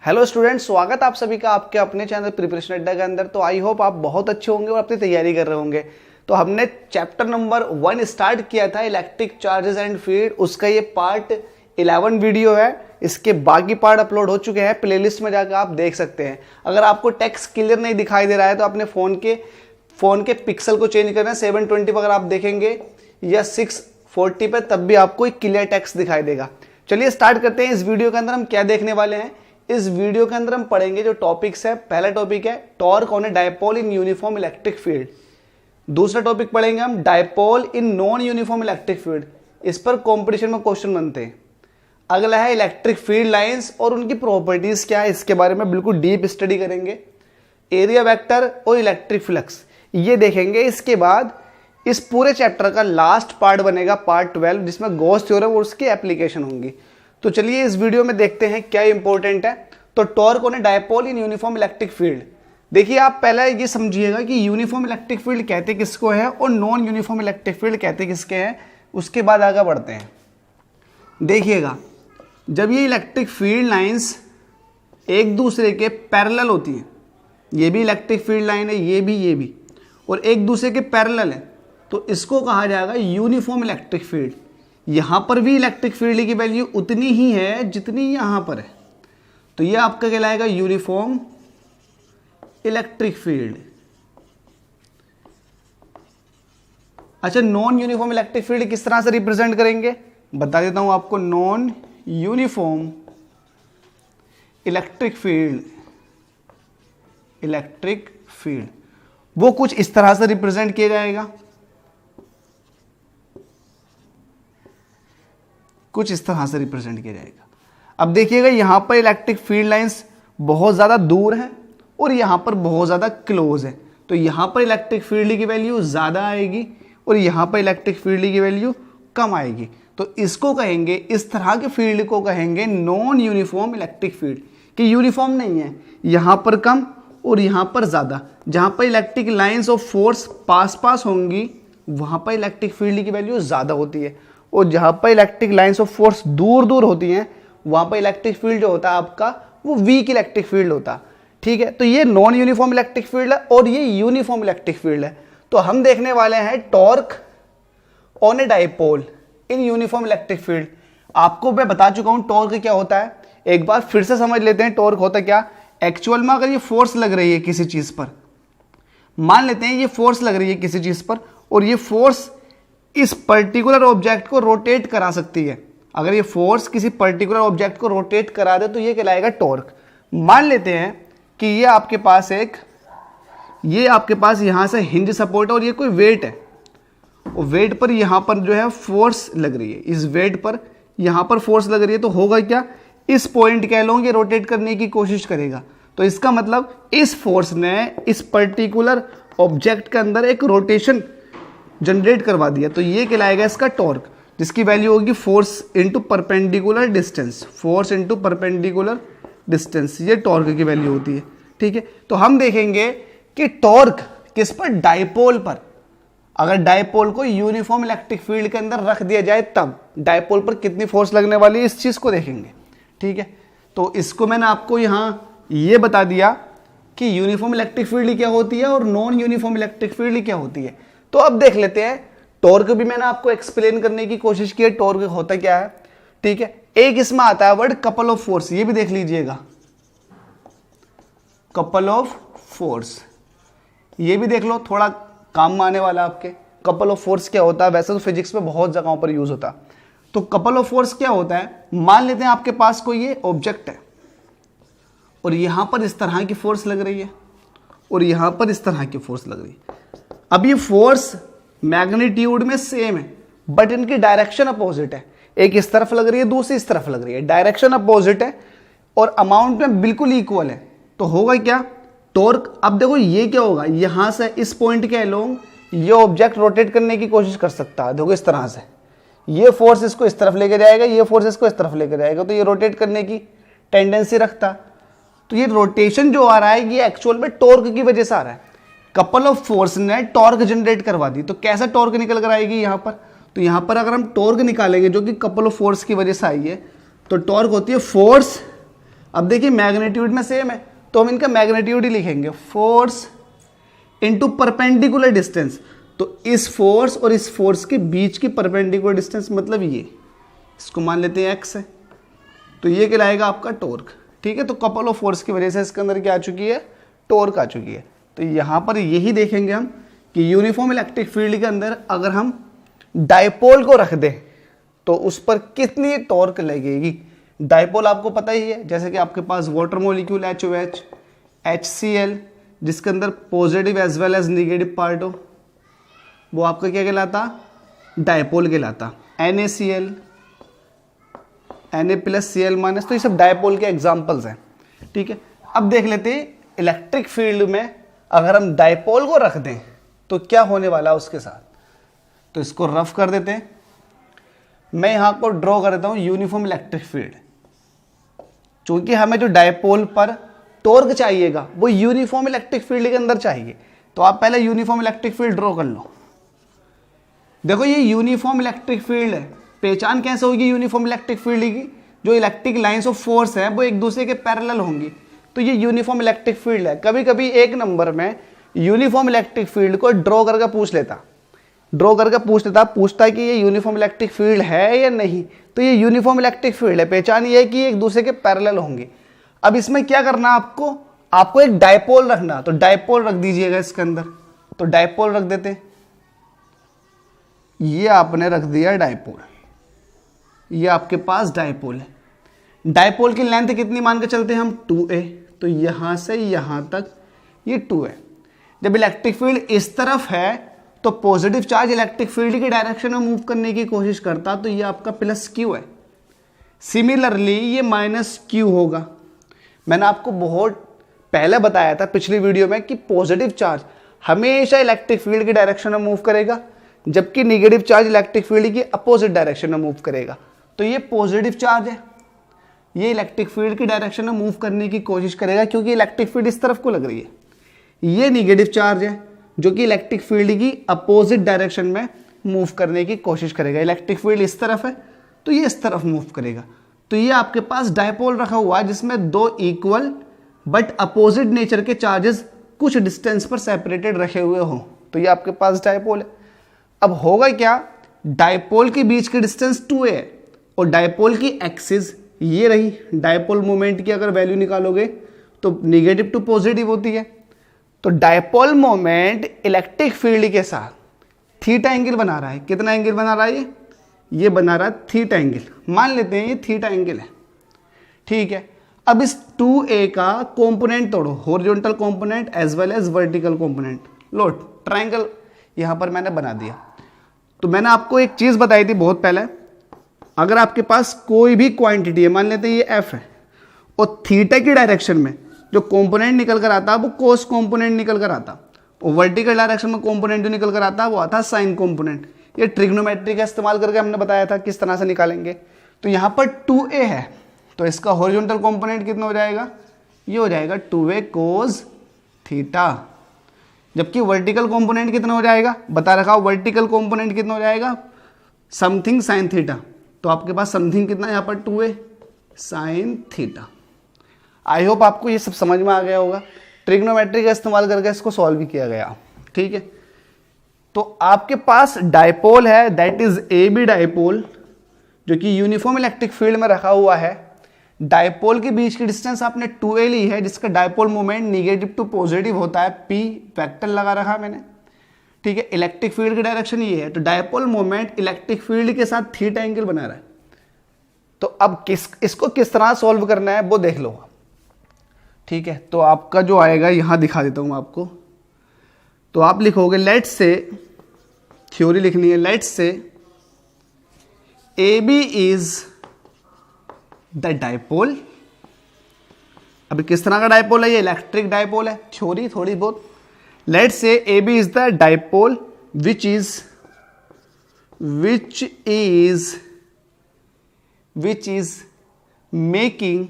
Hello students, स्वागत आप सभी का आपके अपने चैनल प्रिपरेशन अड्डा के अंदर। तो आई होप आप बहुत अच्छे होंगे और अपनी तैयारी कर रहे होंगे। तो हमने चैप्टर नंबर 1 स्टार्ट किया था, इलेक्ट्रिक चार्जेस एंड फील्ड। उसका ये पार्ट 11 वीडियो है। इसके बाकी पार्ट अपलोड हो चुके हैं, प्लेलिस्ट में जाकर आप देख सकते हैं। अगर आपको टेक्स्ट क्लियर नहीं दिखाई दे रहा है तो अपने फ़ोन के पिक्सल को चेंज करना। 720 पर अगर आप देखेंगे या 640 पे, तब भी आपको एक क्लियर टेक्स्ट दिखाई देगा। चलिए स्टार्ट करते हैं। इस वीडियो के अंदर हम क्या देखने वाले हैं। इस वीडियो के अंदर हम पढ़ेंगे जो टॉपिक्स है। पहला टॉपिक है torque on A dipole in uniform electric field. दूसरा टॉपिक पढ़ेंगे हम dipole in non uniform electric field. इस पर कंपटीशन में क्वेश्चन बनते हैं। अगला है इलेक्ट्रिक फील्ड लाइंस और उनकी प्रॉपर्टीज क्या है, इसके बारे में बिल्कुल डीप स्टडी करेंगे। एरिया वेक्टर और इलेक्ट्रिक फ्लक्स ये देखेंगे। इसके बाद इस पूरे चैप्टर का लास्ट पार्ट बनेगा पार्ट 12, जिसमें गॉस थ्योरम और उसकी एप्लीकेशन होंगी। तो चलिए इस वीडियो में देखते हैं क्या इंपॉर्टेंट है। तो torque on A dipole in uniform electric field. देखिए आप पहले ये समझिएगा कि यूनिफॉर्म इलेक्ट्रिक फील्ड कहते किसको है और नॉन यूनिफॉर्म इलेक्ट्रिक फील्ड कहते किसके हैं। उसके बाद आगे बढ़ते हैं। देखिएगा, जब ये इलेक्ट्रिक फील्ड लाइंस एक दूसरे के पैरेलल होती हैं, ये भी इलेक्ट्रिक फील्ड लाइन है, ये भी और एक दूसरे के पैरेलल है, तो इसको कहा जाएगा यूनिफॉर्म इलेक्ट्रिक फील्ड। यहां पर भी इलेक्ट्रिक फील्ड की वैल्यू उतनी ही है जितनी यहां पर है, तो ये आपका कहलाएगा यूनिफॉर्म इलेक्ट्रिक फील्ड। अच्छा, नॉन यूनिफॉर्म इलेक्ट्रिक फील्ड किस तरह से रिप्रेजेंट करेंगे बता देता हूं आपको। नॉन यूनिफॉर्म इलेक्ट्रिक फील्ड वो कुछ इस तरह से रिप्रेजेंट किया जाएगा, कुछ इस तरह से रिप्रेजेंट किया जाएगा। अब देखिएगा, यहां पर इलेक्ट्रिक फील्ड लाइंस बहुत ज्यादा दूर है और यहां पर बहुत ज्यादा क्लोज है, तो यहां पर इलेक्ट्रिक फील्ड की वैल्यू ज्यादा आएगी और यहां पर इलेक्ट्रिक फील्ड की वैल्यू कम आएगी। तो इसको कहेंगे, इस तरह के फील्ड को कहेंगे नॉन यूनिफॉर्म इलेक्ट्रिक फील्ड, कि यूनिफॉर्म नहीं है, यहां पर कम और यहां पर ज्यादा। जहां पर electric lines of force pass होंगी वहां पर इलेक्ट्रिक फील्ड की वैल्यू ज्यादा होती है, और जहां पर इलेक्ट्रिक लाइंस ऑफ फोर्स दूर होती हैं वहां पर इलेक्ट्रिक फील्ड जो होता है आपका वो वीक इलेक्ट्रिक फील्ड होता है। ठीक है, तो ये नॉन यूनिफॉर्म इलेक्ट्रिक फील्ड है और ये यूनिफॉर्म इलेक्ट्रिक फील्ड है। तो हम देखने वाले हैं torque on A dipole in uniform electric field. आपको मैं बता चुका हूं टॉर्क क्या होता है, एक बार फिर से समझ लेते हैं टॉर्क होता क्या। एक्चुअल में अगर ये फोर्स लग रही है किसी चीज पर, मान लेते हैं ये फोर्स लग रही है किसी चीज पर और ये फोर्स इस पर्टिकुलर ऑब्जेक्ट को रोटेट करा सकती है। अगर ये फोर्स किसी पर्टिकुलर ऑब्जेक्ट को रोटेट करा दे तो ये कहलाएगा टॉर्क। मान लेते हैं कि ये आपके पास यहां से हिंज सपोर्ट है और ये कोई वेट है, और वेट पर यहां पर जो है फोर्स लग रही है, इस वेट पर यहां पर फोर्स लग रही है, तो होगा क्या, इस पॉइंट कह लो ये रोटेट करने की कोशिश करेगा। तो इसका मतलब इस फोर्स ने इस पर्टिकुलर ऑब्जेक्ट के अंदर एक रोटेशन जनरेट करवा दिया, तो ये कहलाएगा इसका टॉर्क, जिसकी वैल्यू होगी फोर्स इंटू परपेंडिकुलर डिस्टेंस। ये टॉर्क की वैल्यू होती है। ठीक है, तो हम देखेंगे कि टॉर्क किस पर, डायपोल पर। अगर डायपोल को यूनिफॉर्म इलेक्ट्रिक फील्ड के अंदर रख दिया जाए तब डायपोल पर कितनी फोर्स लगने वाली है, इस चीज को देखेंगे। ठीक है, तो इसको मैंने आपको यहां ये बता दिया कि यूनिफॉर्म इलेक्ट्रिक फील्ड क्या होती है और नॉन यूनिफॉर्म इलेक्ट्रिक फील्ड क्या होती है। तो अब देख लेते हैं, टॉर्क भी मैंने आपको एक्सप्लेन करने की कोशिश की है, टॉर्क होता क्या है। ठीक है, एक इसमें आता है वर्ड कपल ऑफ फोर्स, ये भी देख लीजिएगा, कपल ऑफ फोर्स, ये भी देख लो, थोड़ा काम में आने वाला आपके। कपल ऑफ फोर्स क्या होता है, वैसे तो फिजिक्स में बहुत जगहों पर यूज होता है। तो कपल ऑफ फोर्स क्या होता है, मान लेते हैं आपके पास कोई ये ऑब्जेक्ट है और यहां पर इस तरह की फोर्स लग रही है और यहां पर इस तरह की फोर्स लग रही है। अब ये फोर्स मैग्नीट्यूड में सेम है बट इनकी डायरेक्शन अपोजिट है, एक इस तरफ लग रही है, दूसरी इस तरफ लग रही है, डायरेक्शन अपोजिट है और अमाउंट में बिल्कुल इक्वल है। तो होगा क्या, टॉर्क। अब देखो ये क्या होगा, यहां से इस पॉइंट के अलोंग ये ऑब्जेक्ट रोटेट करने की कोशिश कर सकता है। देखो इस तरह से ये फोर्स इसको इस तरफ लेके जाएगा, ये फोर्स इसको इस तरफ लेके जाएगा, तो ये रोटेट करने की टेंडेंसी रखता। तो ये रोटेशन जो आ रहा है ये एक्चुअल में टॉर्क की वजह से आ रहा है। कपल ऑफ फोर्स ने टॉर्क जनरेट करवा दी, तो कैसा टॉर्क निकल कर आएगी यहां पर, तो यहां पर अगर हम टॉर्क निकालेंगे जो कि कपल ऑफ फोर्स की वजह से आई है, तो टॉर्क होती है फोर्स अब देखिए मैग्नीट्यूड में सेम है तो हम इनका मैग्नीट्यूड ही लिखेंगे, फोर्स इनटू परपेंडिकुलर डिस्टेंस। तो इस फोर्स और इस फोर्स के बीच की परपेंडिकुलर डिस्टेंस मतलब ये, इसको मान लेते हैं x है, तो ये कहलाएगा आपका टॉर्क। ठीक है, तो कपल ऑफ फोर्स की वजह से इसके अंदर क्या आ चुकी है, टॉर्क आ चुकी है। तो यहाँ पर यही देखेंगे हम कि यूनिफॉर्म इलेक्ट्रिक फील्ड के अंदर अगर हम डायपोल को रख दें तो उस पर कितनी टॉर्क लगेगी। डायपोल आपको पता ही है, जैसे कि आपके पास वाटर मॉलिक्यूल HOH, HCl जिसके अंदर positive as well as negative part हो, वो आपका क्या कहलाता, डायपोल कहलाता। NaCl, Na+Cl-, तो ये सब डायपोल के एग्जाम्पल्स हैं। ठीक है, अब देख लेते हैं इलेक्ट्रिक फील्ड में अगर हम डायपोल को रख दें तो क्या होने वाला है उसके साथ। तो इसको रफ कर देते हैं, मैं यहां को ड्रॉ कर देता हूं यूनिफॉर्म इलेक्ट्रिक फील्ड। चूंकि हमें जो डायपोल पर टॉर्क चाहिएगा वो यूनिफॉर्म इलेक्ट्रिक फील्ड के अंदर चाहिए, तो आप पहले यूनिफॉर्म इलेक्ट्रिक फील्ड ड्रॉ कर लो। देखो ये यूनिफॉर्म इलेक्ट्रिक फील्ड है, पहचान कैसे होगी यूनिफॉर्म इलेक्ट्रिक फील्ड की, जो इलेक्ट्रिक लाइंस ऑफ फोर्स है वो एक दूसरे के पैरेलल होंगी, तो ये यूनिफॉर्म इलेक्ट्रिक फील्ड है। कभी कभी एक नंबर में यूनिफॉर्म इलेक्ट्रिक फील्ड को ड्रॉ करके पूछ लेता, पूछता है कि ये यूनिफॉर्म इलेक्ट्रिक फील्ड है या नहीं, तो ये यूनिफॉर्म इलेक्ट्रिक फील्ड है। पहचान ये है कि एक दूसरे के पैरेलल होंगे। अब इसमें क्या करना आपको एक डायपोल रखना, तो डायपोल रख दीजिएगा इसके अंदर, तो डायपोल रख देते हैं। ये आपने रख दिया डायपोल, ये आपके पास डायपोल है। डायपोल की लेंथ कितनी मान के चलते हैं हम, 2a, तो यहां से यहां तक ये 2 है। जब इलेक्ट्रिक फील्ड इस तरफ है तो पॉजिटिव चार्ज इलेक्ट्रिक फील्ड की डायरेक्शन में मूव करने की कोशिश करता, तो ये आपका +q है। सिमिलरली ये -q होगा। मैंने आपको बहुत पहले बताया था पिछली वीडियो में कि पॉजिटिव चार्ज हमेशा इलेक्ट्रिक फील्ड की डायरेक्शन में मूव करेगा, जबकि नेगेटिव चार्ज इलेक्ट्रिक फील्ड की अपोजिट डायरेक्शन में मूव करेगा। तो ये पॉजिटिव चार्ज है, ये इलेक्ट्रिक फील्ड की डायरेक्शन में मूव करने की कोशिश करेगा क्योंकि इलेक्ट्रिक फील्ड इस तरफ को लग रही है। ये नेगेटिव चार्ज है जो कि इलेक्ट्रिक फील्ड की अपोजिट डायरेक्शन में मूव करने की कोशिश करेगा। इलेक्ट्रिक फील्ड इस तरफ है तो ये इस तरफ मूव करेगा। तो ये आपके पास डायपोल रखा हुआ है जिसमें दो इक्वल बट अपोजिट नेचर के चार्जेस कुछ डिस्टेंस पर सेपरेटेड रखे हुए हों, तो ये आपके पास डायपोल है। अब होगा क्या, डायपोल के बीच की डिस्टेंस 2a है और डायपोल की एक्सिस ये रही। डायपोल मोमेंट की अगर वैल्यू निकालोगे तो नेगेटिव टू पॉजिटिव होती है। तो डायपोल मोमेंट इलेक्ट्रिक फील्ड के साथ थीटा एंगल बना रहा है। कितना एंगल बना रहा है ये बना रहा है थीटा एंगल। मान लेते हैं ये थीटा एंगल है, ठीक है। अब इस 2a का कंपोनेंट तोड़ो, horizontal component as well as vertical component. लो ट्रायंगल यहां पर मैंने बना दिया। तो मैंने आपको एक चीज बताई थी बहुत पहले, अगर आपके पास कोई भी क्वांटिटी है, मान लेते हैं ये f है, और थीटा की डायरेक्शन में जो कंपोनेंट निकल कर आता है वो कोस कंपोनेंट निकल कर आता, और वर्टिकल डायरेक्शन में कंपोनेंट जो निकल कर आता है वो आता है साइन कंपोनेंट। ये ट्रिग्नोमेट्री का इस्तेमाल करके हमने बताया था किस तरह से निकालेंगे। तो यहाँ पर 2a है तो इसका हॉरिजॉन्टल कंपोनेंट कितना हो जाएगा, ये हो जाएगा 2a कोस थीटा। जबकि वर्टिकल कंपोनेंट कितना हो जाएगा, बता रखा हो वर्टिकल कंपोनेंट कितना हो जाएगा, समथिंग साइन थीटा। तो आपके पास समथिंग कितना है यहाँ पर 2a sine theta. I hope आपको ये सब समझ में आ गया होगा। ट्रिग्नोमेट्री का इस्तेमाल करके इसको सॉल्व भी किया गया, ठीक है। तो आपके पास डायपोल है, that is a b dipole, जो कि यूनिफॉर्म इलेक्ट्रिक फील्ड में रखा हुआ है। डायपोल के बीच की डिस्टेंस आपने 2a ली है, जिसका dipole moment negative to positive होता है, p वेक्टर लगा रखा मैंने, ठीक है। इलेक्ट्रिक फील्ड की डायरेक्शन ये है, तो डायपोल मोमेंट इलेक्ट्रिक फील्ड के साथ थीटा एंगल बना रहा है। तो अब इसको किस तरह सॉल्व करना है वो देख लो, ठीक है। तो आपका जो आएगा यहां दिखा देता हूं आपको। तो आप लिखोगे, लेट्स से, थ्योरी लिखनी है, let's say a b is the dipole. अभी किस तरह का डायपोल है, ये इलेक्ट्रिक डायपोल है, थ्योरी थोड़ी बहुत। Let's say a b is the dipole which is making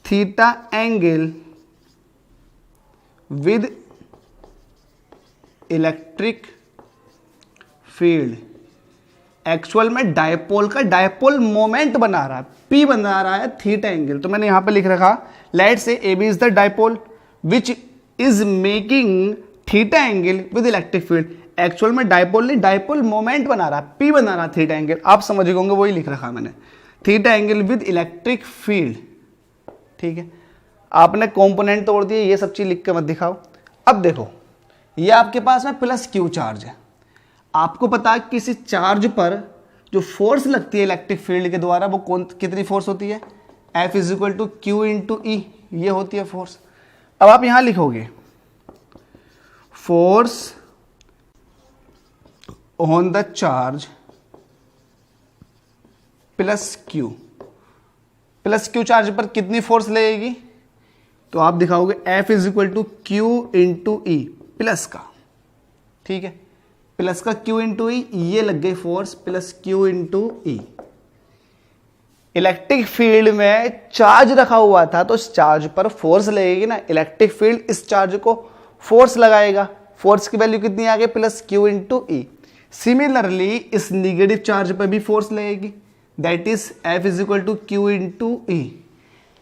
theta angle with electric field actual में डायपोल का डायपोल मोमेंट बना रहा है, P बना रहा है थीटा एंगल। तो मैंने यहां पे लिख रखा, लेट से AB is the dipole which is making theta angle with electric field. Actual में डायपोल नहीं, डायपोल मोमेंट बना रहा है, P बना रहा है थीटा एंगल। आप समझ गए होंगे, वही लिख रखा मैंने, theta angle with electric field. ठीक है, आपने कंपोनेंट तोड़ दिए, ये सब चीज लिख के मत दिखाओ। अब देखो, ये आपके पास में प्लस क्यू चार्ज है। आपको पता है किसी चार्ज पर जो फोर्स लगती है इलेक्ट्रिक फील्ड के द्वारा, वो कितनी फोर्स होती है, F is equal to q into e, ये होती है फोर्स। अब आप यहां लिखोगे force on the charge plus q charge पर कितनी फोर्स लगेगी, तो आप दिखाओगे F is equal to q into e plus का, ठीक है, प्लस का Q इंटू ई, ये लग गई फोर्स प्लस Q इंटू ई। इलेक्ट्रिक फील्ड में चार्ज रखा हुआ था तो इस चार्ज पर फोर्स लगेगी ना, इलेक्ट्रिक फील्ड इस चार्ज को फोर्स लगाएगा, फोर्स की वैल्यू कितनी आ गई, plus Q into e. Similarly इस निगेटिव चार्ज पर भी फोर्स लगेगी, that is F is equal to q into e,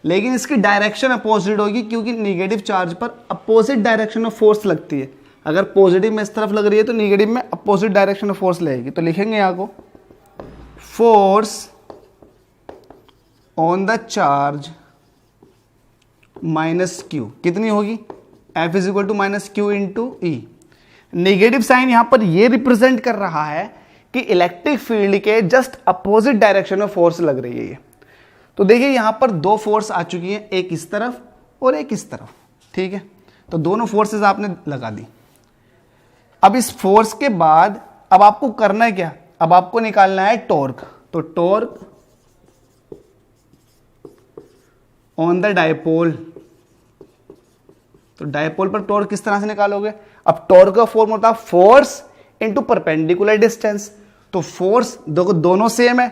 लेकिन इसकी डायरेक्शन अपोजिट होगी क्योंकि निगेटिव चार्ज पर अपोजिट डायरेक्शन में फोर्स लगती है। अगर पॉजिटिव में इस तरफ लग रही है तो निगेटिव में अपोजिट डायरेक्शन में फोर्स लगेगी। तो लिखेंगे यहां को, force on the charge minus q, कितनी होगी, F is equal to minus q into e. Negative sign यहां पर यह रिप्रेजेंट कर रहा है कि इलेक्ट्रिक फील्ड के जस्ट अपोजिट डायरेक्शन में फोर्स लग रही है ये। तो देखिए यहां पर दो फोर्स आ चुकी हैं, एक इस तरफ और एक इस तरफ, ठीक है, तो दोनों फोर्सेस आपने लगा दी। अब इस फोर्स के बाद अब आपको करना है क्या, अब आपको निकालना है टॉर्क। तो टॉर्क ऑन द डायपोल, तो डायपोल पर टॉर्क किस तरह से निकालोगे, अब टॉर्क का फॉर्म होता है फोर्स इंटू परपेंडिकुलर डिस्टेंस। तो फोर्स देखो दोनों सेम है,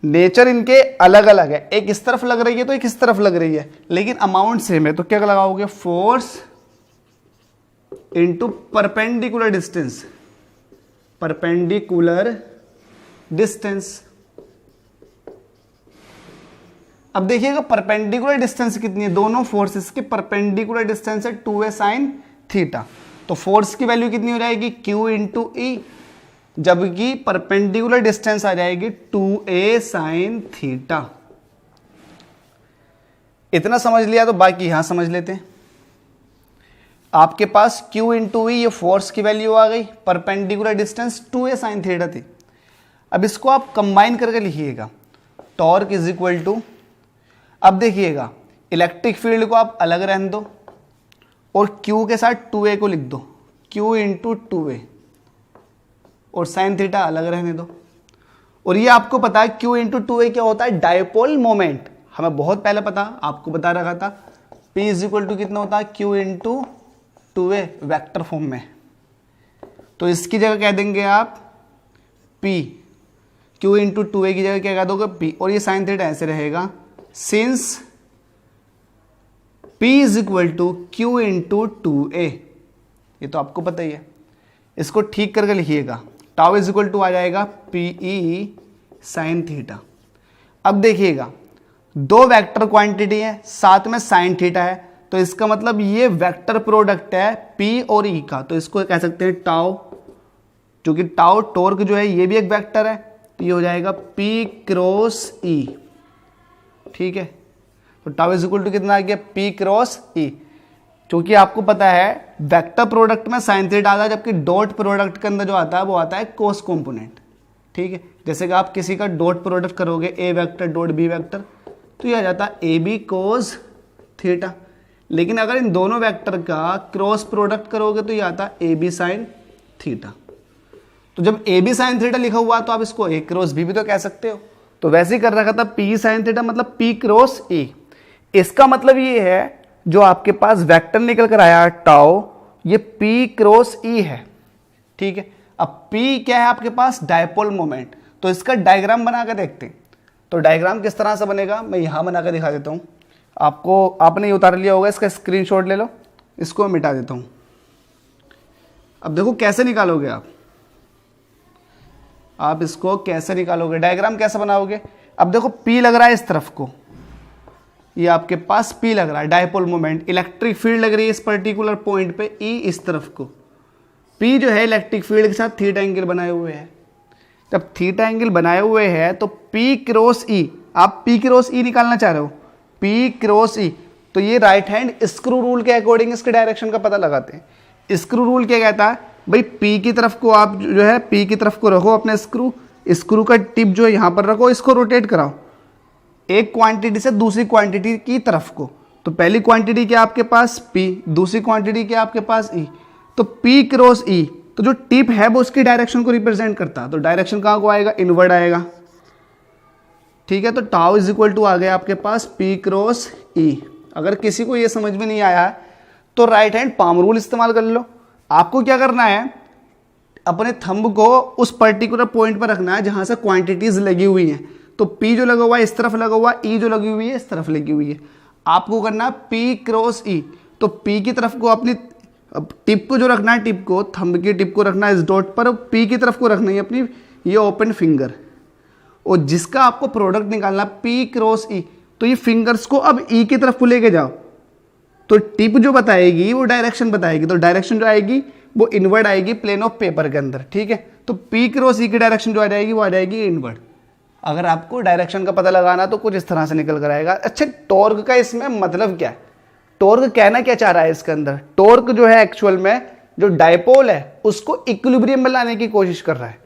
नेचर इनके अलग अलग है, एक इस तरफ लग रही है तो एक इस तरफ लग रही है, लेकिन अमाउंट सेम है। तो क्या लगाओगे, force into perpendicular distance, perpendicular distance. अब देखिएगा परपेंडिकुलर डिस्टेंस कितनी है, दोनों फोर्सेस के परपेंडिकुलर डिस्टेंस है 2a साइन थीटा। तो फोर्स की वैल्यू कितनी हो जाएगी, Q इंटू ई, जबकि परपेंडिकुलर डिस्टेंस आ जाएगी 2a साइन थीटा। इतना समझ लिया तो बाकी यहां समझ लेते हैं। आपके पास Q इंटू ई, ये फोर्स की वैल्यू आ गई, perpendicular distance 2a sine theta थी। अब इसको आप कंबाइन करके लिखिएगा, टॉर्क इज इक्वल टू, अब देखिएगा इलेक्ट्रिक फील्ड को आप अलग रहने दो और Q के साथ 2a को लिख दो, Q इंटू 2a, और साइन थीटा अलग रहने दो। और ये आपको पता है Q इंटू 2a क्या होता है, डायपोल मोमेंट, हमें बहुत पहले पता, आपको बता रखा था। P इज इक्वल टू कितना होता है, Q into 2a vector form में। तो इसकी जगह कह देंगे आप P, Q इंटू 2a की जगह क्या कह दोगे, P, और ये साइन थीटा ऐसे रहेगा, since P is equal to Q into 2a, ये तो आपको पता ही है। इसको ठीक करके लिखिएगा, टाउ इज इक्वल टू आ जाएगा PE साइन थीटा। अब देखिएगा दो वेक्टर क्वांटिटी है, साथ में साइन थीटा है, तो इसका मतलब ये वेक्टर प्रोडक्ट है P और E का, तो इसको कह सकते हैं टाउ, क्योंकि टाउ टॉर्क जो है ये भी एक वेक्टर है, तो ये हो जाएगा P क्रॉस E, ठीक है। तो टाउ इज इक्वल टू कितना आ गया, P क्रॉस E, क्योंकि आपको पता है वेक्टर प्रोडक्ट में साइन थीटा आता है, जबकि डॉट प्रोडक्ट के अंदर जो आता है वो आता है कोस कंपोनेंट, ठीक है। जैसे कि आप किसी का डॉट प्रोडक्ट करोगे, ए वेक्टर डॉट बी वेक्टर, तो ये आ जाता है ए बी कोस थीटा। लेकिन अगर इन दोनों वेक्टर का क्रॉस प्रोडक्ट करोगे तो ये आता है ए बी साइन थीटा। तो जब ए बी साइन थीटा लिखा हुआ तो आप इसको ए क्रॉस बी भी तो कह सकते हो। तो वैसे ही कर रखा था पी साइन थीटा मतलब पी क्रॉस ए। इसका मतलब ये है जो आपके पास वेक्टर निकल कर आया टाउ, ये पी क्रॉस ई है, ठीक है। अब पी क्या है आपके पास, डायपोल मोमेंट। तो इसका डायग्राम बना कर देखते हैं। तो डायग्राम किस तरह से बनेगा मैं यहां बना कर दिखा देता हूं आपको। आपने ये उतार लिया होगा, इसका स्क्रीनशॉट ले लो, इसको मिटा देता हूं। अब देखो कैसे निकालोगे आप। आप इसको कैसे निकालोगे, डायग्राम कैसे बनाओगे। अब देखो P लग रहा है इस तरफ को, ये आपके पास P लग रहा है डायपोल मोमेंट, इलेक्ट्रिक फील्ड लग रही है इस पर्टिकुलर पॉइंट पे E इस तरफ को। P जो है इलेक्ट्रिक फील्ड के साथ थीटा एंगल बनाए हुए हैं। जब थीटा एंगल बनाए हुए हैं तो P क्रॉस E, आप P क्रॉस E निकालना चाह रहे हो, P क्रॉस E, तो ये राइट हैंड स्क्रू रूल के अकॉर्डिंग इसके डायरेक्शन का पता लगाते हैं। स्क्रू रूल क्या कहता है भाई, P की तरफ को आप जो है P की तरफ को रखो अपने स्क्रू का टिप जो है यहाँ पर रखो, इसको रोटेट कराओ एक क्वांटिटी से दूसरी क्वांटिटी की तरफ को। तो पहली क्वांटिटी क्या आपके पास P, दूसरी क्वांटिटी क्या आपके पास E, तो P क्रॉस E, तो जो टिप है वो उसकी डायरेक्शन को रिप्रेजेंट करता है। तो डायरेक्शन कहाँ को आएगा, इनवर्ड आएगा। ठीक है, तो टाउ इज इक्वल टू आ गया आपके पास P क्रॉस E। अगर किसी को ये समझ में नहीं आया है तो राइट हैंड पाम रूल इस्तेमाल कर लो। आपको क्या करना है, अपने थंब को उस पर्टिकुलर पॉइंट पर रखना है जहां से क्वांटिटीज लगी हुई हैं। तो P जो लगा हुआ है इस तरफ लगा हुआ है, E जो लगी हुई है इस तरफ लगी हुई है। आपको करना है P क्रॉस E, तो P की तरफ को अपनी टिप को जो रखना है, टिप को थंब की टिप को रखना है इस डॉट पर, P की तरफ को रखना है अपनी ये ओपन फिंगर, और जिसका आपको प्रोडक्ट निकालना P क्रॉस E, तो ये फिंगर्स को अब E की तरफ को लेके जाओ। तो टिप जो बताएगी वो डायरेक्शन बताएगी, तो डायरेक्शन जो आएगी वो इनवर्ड आएगी प्लेन ऑफ पेपर के अंदर। ठीक है, तो P क्रॉस E की डायरेक्शन जो आ जाएगी वो आ जाएगी इनवर्ड। अगर आपको डायरेक्शन का पता लगाना तो कुछ इस तरह से निकल कर आएगा। अच्छा, टॉर्क का इसमें मतलब क्या है, टॉर्क कहना क्या चाह रहा है इसके अंदर, टॉर्क जो है एक्चुअल में जो डायपोल है उसको इक्विलिब्रियम में लाने की कोशिश कर रहा है।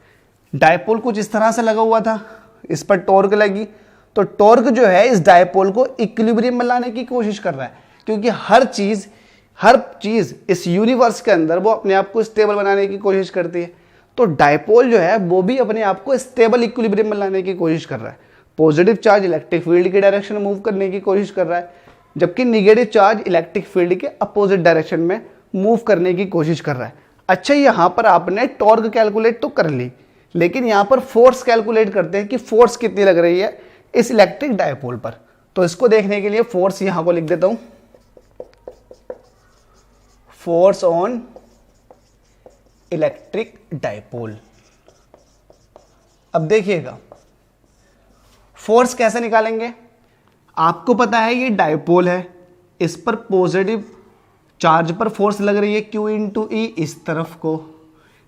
डायपोल कुछ इस तरह से लगा हुआ था, इस पर टॉर्क लगी, तो टॉर्क जो है इस डायपोल को इक्विलिब्रियम में लाने की कोशिश कर रहा है, क्योंकि हर चीज इस यूनिवर्स के अंदर वो अपने आप को स्टेबल बनाने की कोशिश करती है। तो डायपोल जो है वो भी अपने आप को स्टेबल इक्विलिब्रियम में लाने की कोशिश कर रहा है। पॉजिटिव चार्ज इलेक्ट्रिक फील्ड की डायरेक्शन में मूव करने की कोशिश कर रहा है, जबकि निगेटिव चार्ज इलेक्ट्रिक फील्ड के अपोजिट डायरेक्शन में मूव करने की कोशिश कर रहा है। अच्छा, यहाँ पर आपने टॉर्क कैलकुलेट तो कर ली, लेकिन यहाँ पर फोर्स कैलकुलेट करते हैं कि फोर्स कितनी लग रही है इस इलेक्ट्रिक डायपोल पर। तो इसको देखने के लिए फोर्स यहाँ को लिख देता हूँ, फोर्स ऑन इलेक्ट्रिक डायपोल। अब देखिएगा फोर्स कैसे निकालेंगे। आपको पता है ये डायपोल है, इस पर पॉजिटिव चार्ज पर फोर्स लग रही है Q इंटू E इस तरफ को,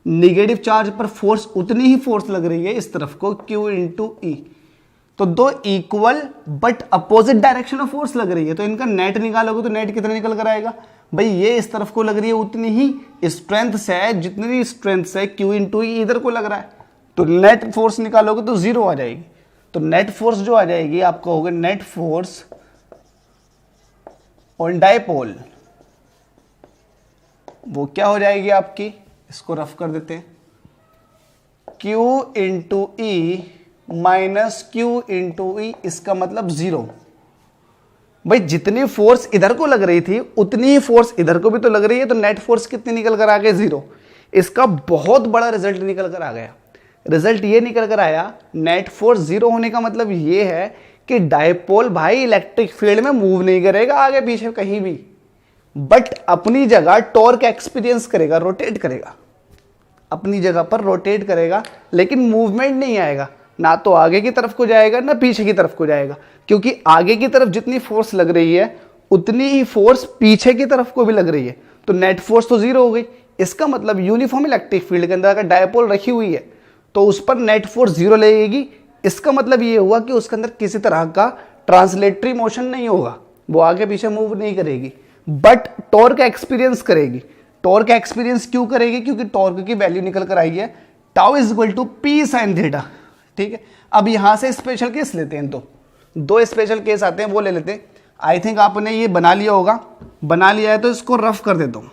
निगेटिव चार्ज पर फोर्स उतनी ही फोर्स लग रही है इस तरफ को Q इंटू E। तो दो इक्वल बट अपोजिट डायरेक्शन में फोर्स लग रही है, तो इनका नेट निकालोगे तो नेट कितना निकल कर आएगा भाई, ये इस तरफ को लग रही है उतनी ही स्ट्रेंथ से, जितनी स्ट्रेंथ से Q इंटू E इधर को लग रहा है, तो नेट फोर्स निकालोगे तो जीरो आ जाएगी। तो नेट फोर्स जो आ जाएगी आपको होगा नेट फोर्स ऑन डायपोल, वो क्या हो जाएगी आपकी, इसको रफ कर देते हैं, Q into E minus Q into E, इसका मतलब जीरो। भाई जितनी फोर्स इधर को लग रही थी उतनी ही फोर्स इधर को भी तो लग रही है, तो नेट फोर्स कितनी निकल कर आ गई, जीरो। इसका बहुत बड़ा रिजल्ट निकल कर आ गया। रिजल्ट ये निकल कर आया, नेट फोर्स जीरो होने का मतलब ये है कि डायपोल भाई इलेक्ट्रिक फील्ड में मूव नहीं करेगा आगे पीछे कहीं भी, बट अपनी जगह टॉर्क एक्सपीरियंस करेगा, रोटेट करेगा, अपनी जगह पर रोटेट करेगा, लेकिन मूवमेंट नहीं आएगा, ना तो आगे की तरफ को जाएगा ना पीछे की तरफ को जाएगा, क्योंकि आगे की तरफ जितनी फोर्स लग रही है उतनी ही फोर्स पीछे की तरफ को भी लग रही है, तो नेट फोर्स तो जीरो हो गई। इसका मतलब यूनिफॉर्म इलेक्ट्रिक फील्ड के अंदर अगर डायपोल रखी हुई है तो उस पर नेट फोर्स जीरो लगेगी। इसका मतलब ये हुआ कि उसके अंदर किसी तरह का ट्रांसलेटरी मोशन नहीं होगा, वो आगे पीछे मूव नहीं करेगी, बट टॉर्क एक्सपीरियंस करेगी। टॉर्क एक्सपीरियंस क्यों करेगी, क्योंकि टॉर्क की वैल्यू निकल कर आई है tau is equal to P sine theta. ठीक है, अब यहां से स्पेशल केस लेते हैं, तो दो स्पेशल केस आते हैं वो ले लेते हैं। आई थिंक आपने ये बना लिया होगा, बना लिया है तो इसको रफ कर देता हूं।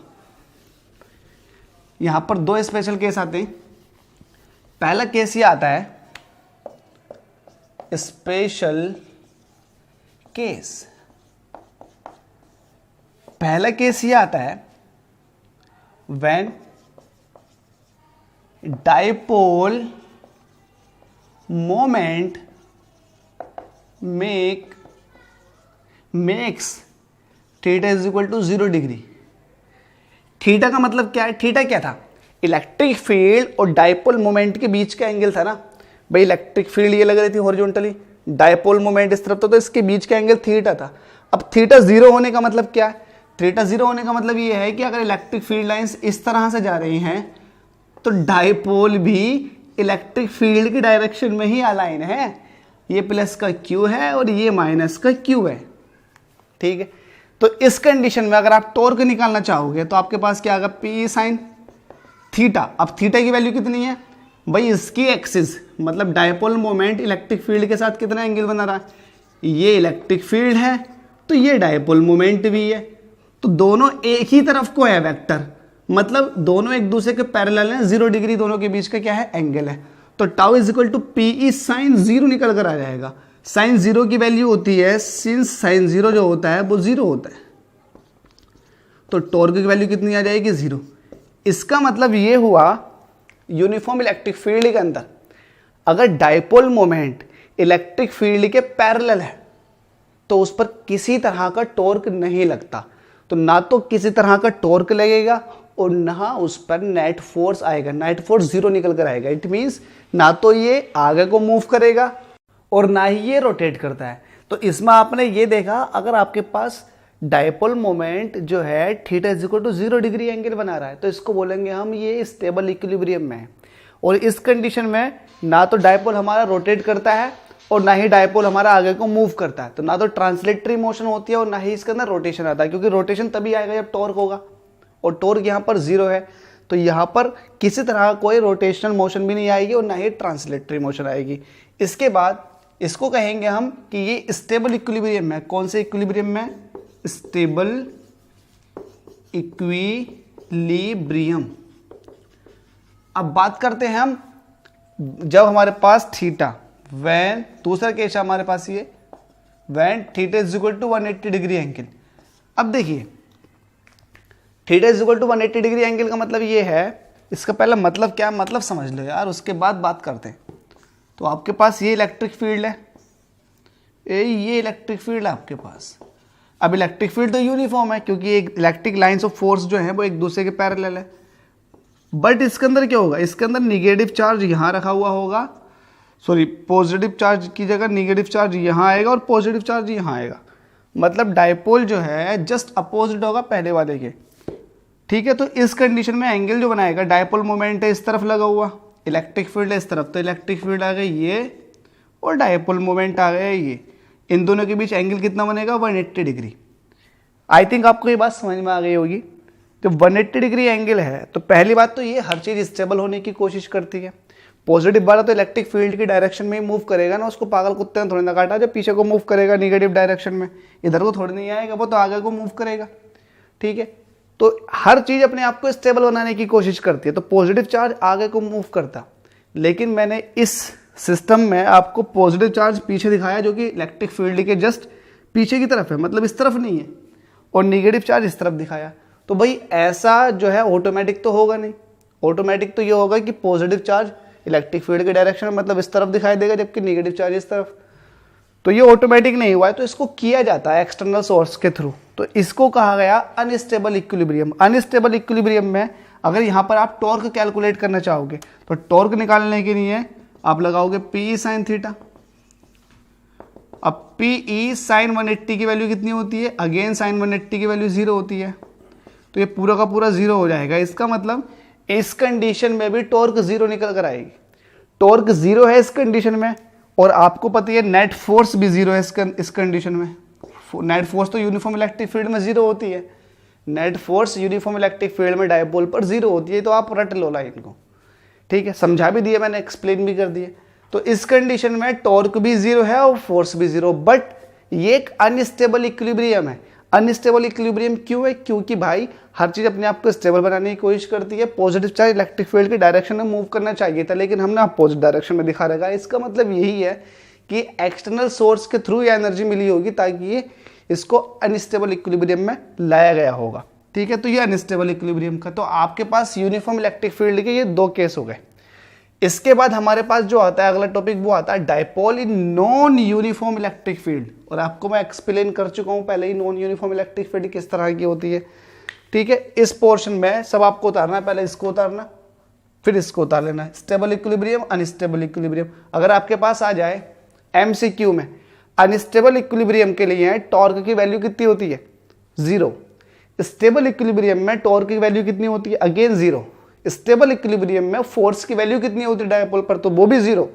यहां पर दो स्पेशल केस आते हैं। पहला केस ये आता है स्पेशल केस, पहला केस ये आता है when dipole moment makes theta is equal to 0 degree. Theta का मतलब क्या है, थीटा क्या था, इलेक्ट्रिक फील्ड और डायपोल मोमेंट के बीच का एंगल था ना, भाई इलेक्ट्रिक फील्ड ये लग रही थी हॉरिजॉन्टली, डायपोल मोमेंट इस तरफ था, तो इसके बीच का एंगल थीटा था। अब थीटा जीरो होने का मतलब क्या है? थीटा जीरो होने का मतलब ये है कि अगर इलेक्ट्रिक फील्ड लाइंस इस तरह से जा रही हैं तो डायपोल भी इलेक्ट्रिक फील्ड की डायरेक्शन में ही अलाइन है। ये प्लस का क्यू है और ये माइनस का क्यू है, ठीक है। तो इस कंडीशन में अगर आप टॉर्क निकालना चाहोगे तो आपके पास क्या आएगा, पी साइन थीटा। अब थीटा की वैल्यू कितनी है भाई, इसकी एक्सिस मतलब डायपोल मोमेंट इलेक्ट्रिक फील्ड के साथ कितना एंगल बना रहा है, ये इलेक्ट्रिक फील्ड है तो ये डायपोल मोमेंट भी है, तो दोनों एक ही तरफ को है वेक्टर, मतलब दोनों एक दूसरे के पैरेलल हैं, 0 डिग्री दोनों के बीच का क्या है, एंगल है। तो tau is equal to p e sine 0 निकल कर आ जाएगा। साइन 0 की वैल्यू होती है, सिंस साइन 0 जो होता है वो 0 होता है, तो टॉर्क की वैल्यू कितनी आ जाएगी, 0। इसका मतलब ये हुआ यूनिफॉर्म इलेक्ट्रिक फील्ड के अंदर अगर डायपोल मोमेंट इलेक्ट्रिक फील्ड के पैरेलल है तो उस पर किसी तरह का टॉर्क नहीं लगता, तो ना तो किसी तरह का टॉर्क लगेगा और ना उस पर नेट फोर्स आएगा, नेट फोर्स 0 निकल कर आएगा। इट मीन्स ना तो ये आगे को मूव करेगा और ना ही ये रोटेट करता है। तो इसमें आपने ये देखा, अगर आपके पास डायपोल मोमेंट जो है theta is equal to 0 degree angle बना रहा है तो इसको बोलेंगे हम ये स्टेबल इक्विलिब्रियम में है। और इस कंडीशन में ना तो डायपोल हमारा रोटेट करता है और ना ही डायपोल हमारा आगे को मूव करता है, तो ना तो ट्रांसलेटरी मोशन होती है और ना ही इसके अंदर रोटेशन आता है, क्योंकि रोटेशन तभी आएगा जब टॉर्क होगा और टॉर्क यहाँ पर 0 है, तो यहाँ पर किसी तरह कोई रोटेशनल मोशन भी नहीं आएगी और ना ही ट्रांसलेटरी मोशन आएगी। इसके बाद इसको कहेंगे हम कि ये स्टेबल इक्विलिब्रियम है। कौन से इक्विलिब्रियम में, स्टेबल इक्विलिब्रियम। अब बात करते हैं हम जब हमारे पास थीटा, वैन दूसरा केस है हमारे पास ये, when theta is equal to 180 degree angle. अब देखिए theta is equal to 180 degree angle का मतलब ये है, इसका पहला मतलब क्या, मतलब समझ लो यार, उसके बाद बात करते हैं। तो आपके पास ये इलेक्ट्रिक फील्ड है, ये इलेक्ट्रिक फील्ड है आपके पास। अब इलेक्ट्रिक फील्ड तो यूनिफॉर्म है क्योंकि एक इलेक्ट्रिक लाइंस ऑफ फोर्स जो है वो एक दूसरे के पैरेलल है, बट इसके अंदर क्या होगा, इसके अंदर निगेटिव चार्ज यहाँ रखा हुआ होगा, सॉरी पॉजिटिव चार्ज की जगह निगेटिव चार्ज यहाँ आएगा और पॉजिटिव चार्ज यहाँ आएगा, मतलब डायपोल जो है जस्ट अपोजिट होगा पहले वाले के, ठीक है। तो इस कंडीशन में एंगल जो बनाएगा, डायपोल मोमेंट है इस तरफ लगा हुआ, इलेक्ट्रिक फील्ड है इस तरफ, तो इलेक्ट्रिक फील्ड आ गई ये और डायपोल मोमेंट आ गया ये, इन दोनों के बीच एंगल कितना बनेगा, 180 डिग्री। आई थिंक आपको ये बात समझ में आ गई होगी। तो 180 डिग्री एंगल है तो पहली बात तो ये हर चीज़ स्टेबल होने की कोशिश करती है। पॉजिटिव वाला तो इलेक्ट्रिक फील्ड की डायरेक्शन में ही मूव करेगा ना, उसको पागल कुत्ते ने थोड़ी ना काटा, जब पीछे को मूव करेगा निगेटिव डायरेक्शन में, इधर को थोड़ी नहीं आएगा, वो तो आगे को मूव करेगा, ठीक है। तो हर चीज़ अपने आप को स्टेबल बनाने की कोशिश करती है, तो पॉजिटिव चार्ज आगे को मूव करता, लेकिन मैंने इस सिस्टम में आपको पॉजिटिव चार्ज पीछे दिखाया जो कि इलेक्ट्रिक फील्ड के जस्ट पीछे की तरफ है, मतलब इस तरफ नहीं है, और निगेटिव चार्ज इस तरफ दिखाया। तो भाई ऐसा जो है ऑटोमेटिक तो होगा नहीं, ऑटोमेटिक तो ये होगा कि पॉजिटिव चार्ज इलेक्ट्रिक फील्ड के डायरेक्शन में मतलब इस तरफ दिखाई देगा जबकि निगेटिव चार्ज इस तरफ, तो ये ऑटोमेटिक नहीं हुआ है, तो इसको किया जाता है एक्सटर्नल सोर्स के थ्रू। तो इसको कहा गया अनस्टेबल इक्विलिब्रियम। अनस्टेबल इक्विलिब्रियम में अगर यहाँ पर आप टॉर्क कैलकुलेट करना चाहोगे तो टॉर्क निकालने के लिए आप लगाओगे पी साइन थीटा। अब पी साइन 180 की वैल्यू कितनी होती है, अगेन साइन 180 की वैल्यू 0 होती है, तो ये पूरा का पूरा 0 हो जाएगा। इसका मतलब इस कंडीशन में भी टॉर्क 0 निकल कर आएगी। टॉर्क 0 है इस कंडीशन में, और आपको पता है नेट फोर्स भी 0 है इस कंडीशन में। नेट फोर्स तो यूनिफॉर्म इलेक्ट्रिक फील्ड में 0 होती है, net force uniform electric field में डायपोल पर 0 होती है, तो आप रट लो लाइन को, ठीक है। समझा भी दिया मैंने, एक्सप्लेन भी कर दिए। तो इस कंडीशन में टॉर्क भी 0 है और फोर्स भी 0, बट ये एक अनस्टेबल इक्विलिब्रियम है। अनस्टेबल इक्विलिब्रियम क्यों है, क्योंकि भाई हर चीज़ अपने आप को स्टेबल बनाने की कोशिश करती है। पॉजिटिव चार्ज इलेक्ट्रिक फील्ड की डायरेक्शन में मूव करना चाहिए था, लेकिन हमने अपोजिट डायरेक्शन में दिखा रखा है। इसका मतलब यही है कि एक्सटर्नल सोर्स के थ्रू ये एनर्जी मिली होगी ताकि ये इसको अनस्टेबल इक्विलिब्रियम में लाया गया होगा, ठीक है। तो ये अनस्टेबल इक्विलिब्रियम का, तो आपके पास यूनिफॉर्म इलेक्ट्रिक फील्ड के ये 2 केस हो गए। इसके बाद हमारे पास जो आता है अगला टॉपिक वो आता है dipole in non uniform electric field, और आपको मैं एक्सप्लेन कर चुका हूं पहले ही नॉन यूनिफॉर्म इलेक्ट्रिक फील्ड किस तरह की होती है, ठीक है। इस पोर्शन में सब आपको उतारना है, पहले इसको उतारना, फिर इसको उतार लेना है, स्टेबल इक्विलिब्रियम, अनस्टेबल इक्विलिब्रियम। अगर आपके पास आ जाए एमसीक्यू में अनस्टेबल इक्विलिब्रियम के लिए टॉर्क की वैल्यू कितनी होती है 0, स्टेबल इक्विलिब्रियम में टॉर्क की वैल्यू कितनी होती है अगेन 0, स्टेबल इक्विलिब्रियम में फोर्स की वैल्यू कितनी होती है डायपोल पर तो वो भी 0,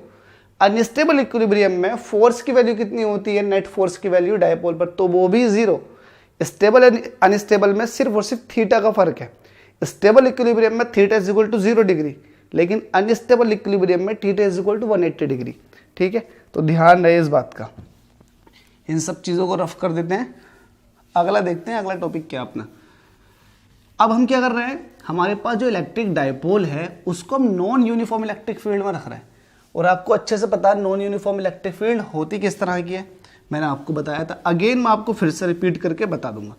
अनस्टेबल इक्विलिब्रियम में फोर्स की वैल्यू कितनी होती है नेट फोर्स की वैल्यू डायपोल पर तो वो भी 0। स्टेबल अनस्टेबल में सिर्फ और सिर्फ थीटा का फर्क है, स्टेबल इक्विलिब्रियम में theta is equal to 0 degree, लेकिन अनस्टेबल इक्विलिब्रियम में theta is equal to 180 degree. ठीक है, तो ध्यान रहे इस बात का। इन सब चीज़ों को रफ कर देते हैं, अगला देखते हैं, अगला टॉपिक क्या अपना। अब हम क्या कर रहे हैं, हमारे पास जो इलेक्ट्रिक डायपोल है उसको हम नॉन यूनिफॉर्म इलेक्ट्रिक फील्ड में रख रहे हैं, और आपको अच्छे से पता है नॉन यूनिफॉर्म इलेक्ट्रिक फील्ड होती किस तरह की है, मैंने आपको बताया था। अगेन मैं आपको फिर से रिपीट करके बता दूंगा।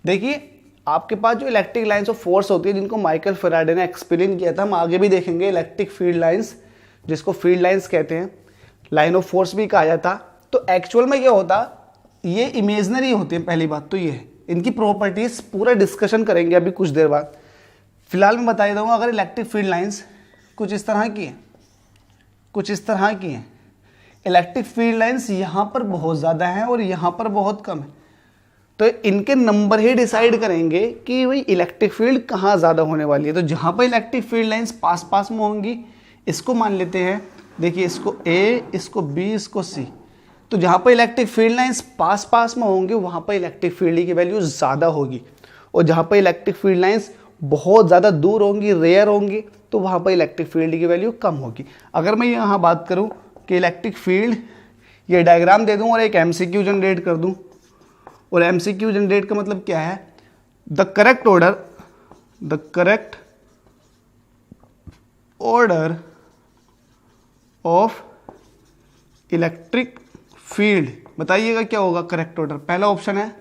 देखिए आपके पास जो इलेक्ट्रिक लाइंस ऑफ फोर्स होती है जिनको माइकल फैराडे ने एक्सप्लेन किया था, हम आगे भी देखेंगे इलेक्ट्रिक फील्ड लाइंस, जिसको फील्ड लाइंस कहते हैं, लाइन ऑफ फोर्स भी कहा जाता। तो एक्चुअल में क्या होता, ये इमेजनरी होती है, पहली बात तो ये है। इनकी प्रॉपर्टीज पूरा डिस्कशन करेंगे अभी कुछ देर बाद। फिलहाल मैं बता दूंगा, अगर इलेक्ट्रिक फील्ड लाइंस कुछ इस तरह की है, कुछ इस तरह की है, इलेक्ट्रिक फील्ड लाइंस यहाँ पर बहुत ज़्यादा है और यहाँ पर बहुत कम है, तो इनके नंबर ही डिसाइड करेंगे कि भाई इलेक्ट्रिक फील्ड कहाँ ज़्यादा होने वाली है। तो जहाँ पर इलेक्ट्रिक फील्ड लाइंस पास पास में होंगी, इसको मान लेते हैं, देखिए इसको ए, इसको बी, इसको सी। तो जहाँ पर इलेक्ट्रिक फील्ड लाइंस पास पास में होंगे वहाँ पर इलेक्ट्रिक फील्ड की वैल्यू ज़्यादा होगी, और जहाँ पर इलेक्ट्रिक फील्ड लाइंस बहुत ज़्यादा दूर होंगी, रेयर होंगी, तो वहाँ पर इलेक्ट्रिक फील्ड की वैल्यू कम होगी। अगर मैं यहाँ बात करूँ कि इलेक्ट्रिक फील्ड, ये डायग्राम दे दूँ और एक एमसीक्यू जनरेट कर दूँ, और एमसीक्यू जनरेट का मतलब क्या है, the correct order of electric field, बताइएगा क्या होगा करेक्ट ऑर्डर। पहला ऑप्शन है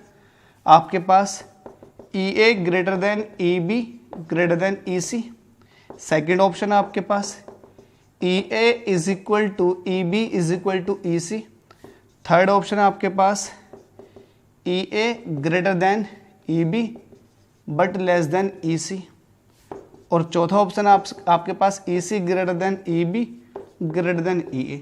आपके पास EA greater than EB greater than EC, second option है आपके पास EA is equal to EB is equal to EC, third option है आपके पास EA greater than EB but less than EC, और चौथा ऑप्शन है आपके पास EC greater than EB greater than EA।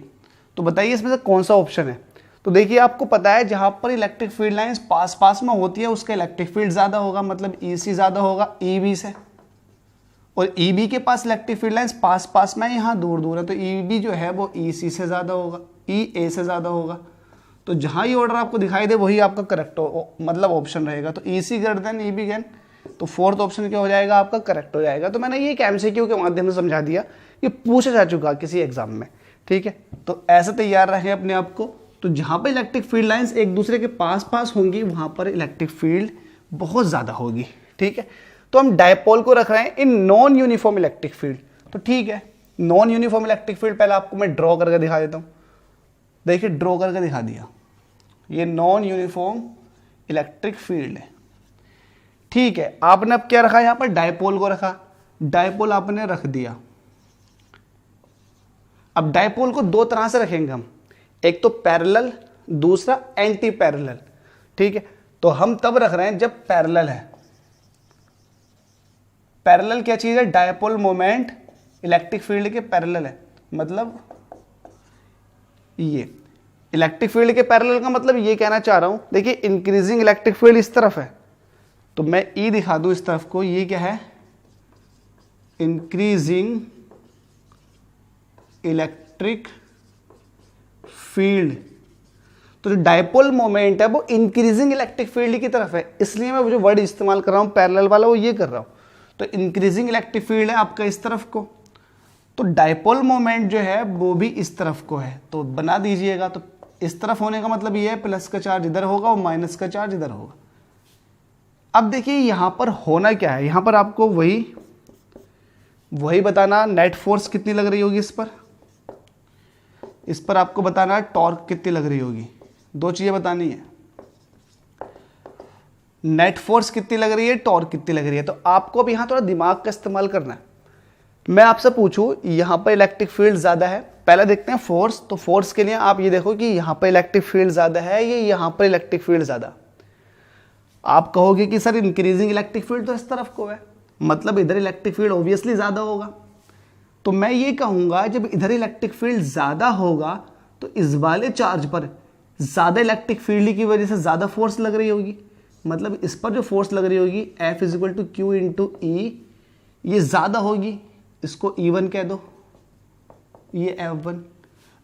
तो बताइए इसमें से कौन सा ऑप्शन है। तो देखिए आपको पता है जहाँ पर इलेक्ट्रिक फील्ड लाइंस पास पास में होती है उसका इलेक्ट्रिक फील्ड ज़्यादा होगा, मतलब EC ज़्यादा होगा EB से, और EB के पास इलेक्ट्रिक फील्ड लाइंस पास पास में यहाँ दूर दूर है, तो EB जो है वो EC से ज़्यादा होगा, EA से ज़्यादा होगा। तो जहाँ ये ऑर्डर आपको दिखाई दे वही आपका करेक्ट मतलब ऑप्शन रहेगा। तो EC ग्रेटर देन EB गैन, तो फोर्थ ऑप्शन क्या हो जाएगा आपका करेक्ट हो जाएगा। तो मैंने ये एक MCQ के माध्यम से समझा दिया, ये पूछा जा चुका किसी एग्जाम में। ठीक है, तो ऐसे तैयार रखें अपने आप को। तो जहाँ पर इलेक्ट्रिक फील्ड लाइंस एक दूसरे के पास पास होंगी वहाँ पर इलेक्ट्रिक फील्ड बहुत ज़्यादा होगी। ठीक है, तो हम डायपोल को रख रहे हैं in non uniform electric field. तो ठीक है, नॉन यूनिफॉर्म इलेक्ट्रिक फील्ड पहले आपको मैं ड्रॉ करके दिखा देता हूँ। देखिए ड्रॉ करके दिखा दिया, ये नॉन यूनिफॉर्म इलेक्ट्रिक फील्ड है। ठीक है, आपने अब क्या रखा, यहाँ पर डायपोल को रखा, डायपोल आपने रख दिया। अब डायपोल को दो तरह से रखेंगे हम, एक तो पैरेलल, दूसरा एंटी पैरेलल। ठीक है, तो हम तब रख रहे हैं जब पैरेलल है। पैरेलल क्या चीज है, डायपोल मोमेंट इलेक्ट्रिक फील्ड के पैरेलल है, मतलब ये इलेक्ट्रिक फील्ड के पैरेलल का मतलब ये कहना चाह रहा हूं, देखिए इंक्रीजिंग इलेक्ट्रिक फील्ड इस तरफ है, तो मैं ई दिखा दूं इस तरफ को, ये क्या है, इंक्रीजिंग इलेक्ट्रिक फील्ड। तो जो डायपोल मोमेंट है वो इंक्रीजिंग इलेक्ट्रिक फील्ड की तरफ है, इसलिए मैं जो वर्ड इस्तेमाल कर रहा हूं पैरेलल वाला वो ये कर रहा हूं। तो इंक्रीजिंग इलेक्ट्रिक फील्ड है आपका इस तरफ को, तो डायपोल मोमेंट जो है वो भी इस तरफ को है, तो बना दीजिएगा। तो इस तरफ होने का मतलब ये है प्लस का चार्ज इधर होगा और माइनस का चार्ज इधर होगा। अब देखिए यहां पर होना क्या है, यहां पर आपको वही बताना नेट फोर्स कितनी लग रही होगी इस पर आपको बताना टॉर्क कितनी लग रही होगी, दो चीजें बतानी है, नेट फोर्स कितनी लग रही है, टॉर्क कितनी लग रही है। तो आपको अब यहां थोड़ा दिमाग का इस्तेमाल करना है। मैं आपसे पूछूं यहां पर इलेक्ट्रिक फील्ड ज्यादा है, पहले देखते हैं फोर्स। तो फोर्स के लिए आप ये देखो कि यहां पर इलेक्ट्रिक फील्ड ज्यादा है, ये यहां पर इलेक्ट्रिक फील्ड ज्यादा। आप कहोगे कि सर इंक्रीजिंग इलेक्ट्रिक फील्ड तो इस तरफ को है, मतलब इधर इलेक्ट्रिक फील्ड ऑब्वियसली ज्यादा होगा। तो मैं ये कहूँगा जब इधर इलेक्ट्रिक फील्ड ज़्यादा होगा तो इस वाले चार्ज पर ज़्यादा इलेक्ट्रिक फील्ड की वजह से ज़्यादा फोर्स लग रही होगी, मतलब इस पर जो फोर्स लग रही होगी F = Q × E, ये ज़्यादा होगी, इसको E1 कह दो, ये F1।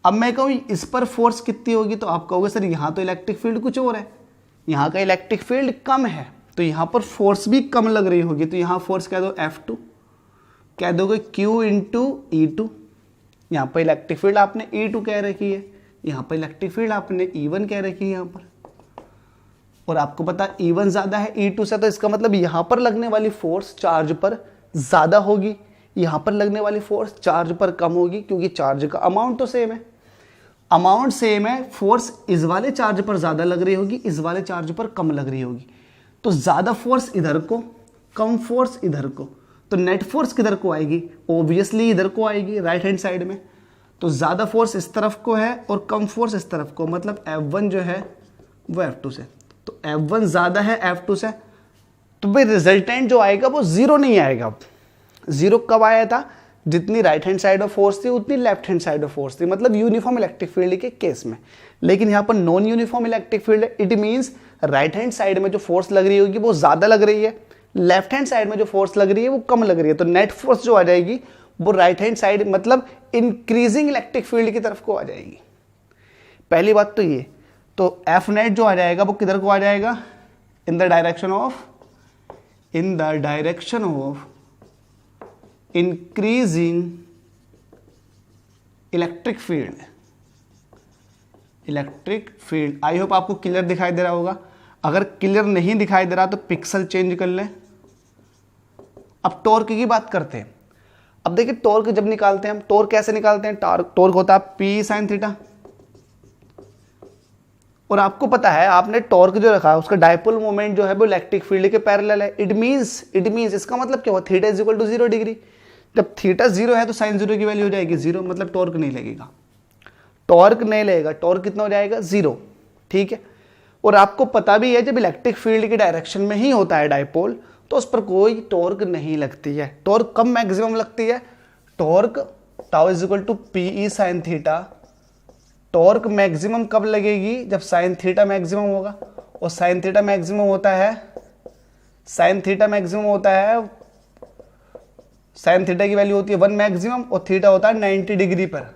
अब मैं कहूँ इस पर फोर्स कितनी होगी, तो आप कहोगे सर यहाँ तो इलेक्ट्रिक फील्ड कुछ और है, यहाँ का इलेक्ट्रिक फील्ड कम है तो यहाँ पर फोर्स भी कम लग रही होगी, तो यहाँ फोर्स कह दो F2, कह दोगे Q × E2। यहाँ पर इलेक्ट्रिक फील्ड आपने E2 कह रखी है, यहाँ पर इलेक्ट्रिक फील्ड आपने E1 कह रखी है यहाँ पर, और आपको पता E1 ज़्यादा है E2 से, तो इसका मतलब यहाँ पर लगने वाली फोर्स चार्ज पर ज़्यादा होगी, यहाँ पर लगने वाली फोर्स चार्ज पर कम होगी, क्योंकि चार्ज का अमाउंट तो सेम है, अमाउंट सेम है, फोर्स इस वाले चार्ज पर ज़्यादा लग रही होगी, इस वाले चार्ज पर कम लग रही होगी, तो ज़्यादा फोर्स इधर को, कम फोर्स इधर को, तो नेट फोर्स किधर को आएगी, ओब्वियसली इधर को आएगी, राइट हैंड साइड में। तो ज़्यादा फोर्स इस तरफ को है और कम फोर्स इस तरफ को, मतलब F1 जो है वो F2 से, तो F1 ज़्यादा है F2 से, तो भाई रिजल्टेंट जो आएगा वो ज़ीरो नहीं आएगा। ज़ीरो कब आया था, जितनी right hand side of force थी उतनी left hand side of force थी, मतलब यूनिफॉर्म इलेक्ट्रिक फील्ड के केस में। लेकिन यहाँ पर नॉन यूनिफॉर्म इलेक्ट्रिक फील्ड है, it means right hand side में जो फोर्स लग रही होगी वो ज़्यादा लग रही है, लेफ्ट हैंड साइड में जो फोर्स लग रही है वो कम लग रही है, तो नेट फोर्स जो आ जाएगी वो राइट हैंड साइड, मतलब इंक्रीजिंग इलेक्ट्रिक फील्ड की तरफ को आ जाएगी। पहली बात तो ये, तो एफ नेट जो आ जाएगा वो किधर को आ जाएगा, in the direction of increasing electric field. I hope आपको क्लियर दिखाई दे रहा होगा, अगर क्लियर नहीं दिखाई दे रहा तो पिक्सल चेंज कर लें। अब टॉर्क की बात करते हैं। अब देखिए टॉर्क जब निकालते हैं हम, टॉर्क कैसे निकालते हैं, टॉर्क होता है P sin थीटा, और आपको पता है आपने टॉर्क जो रखा है उसका डायपोल मोमेंट जो है वो इलेक्ट्रिक फील्ड के पैरेलल है। इट मींस इसका मतलब क्या हुआ, थीटा = 0 डिग्री। जब थीटा 0 है तो साइन 0 की वैल्यू हो जाएगी 0, मतलब टॉर्क नहीं लगेगा, टॉर्क कितना हो जाएगा 0, ठीक है। और आपको पता भी है जब इलेक्ट्रिक फील्ड की डायरेक्शन में ही होता है डायपोल तो उस पर कोई टॉर्क नहीं लगती है। टॉर्क कब मैक्सिमम लगती है, torque tau = PE sin theta. Torque maximum कब लगेगी, जब साइन थीटा मैक्सिमम होगा, और साइन थीटा मैक्सिमम होता है, साइन थीटा की वैल्यू होती है 1 मैक्सिमम, और थीटा होता है 90 डिग्री पर।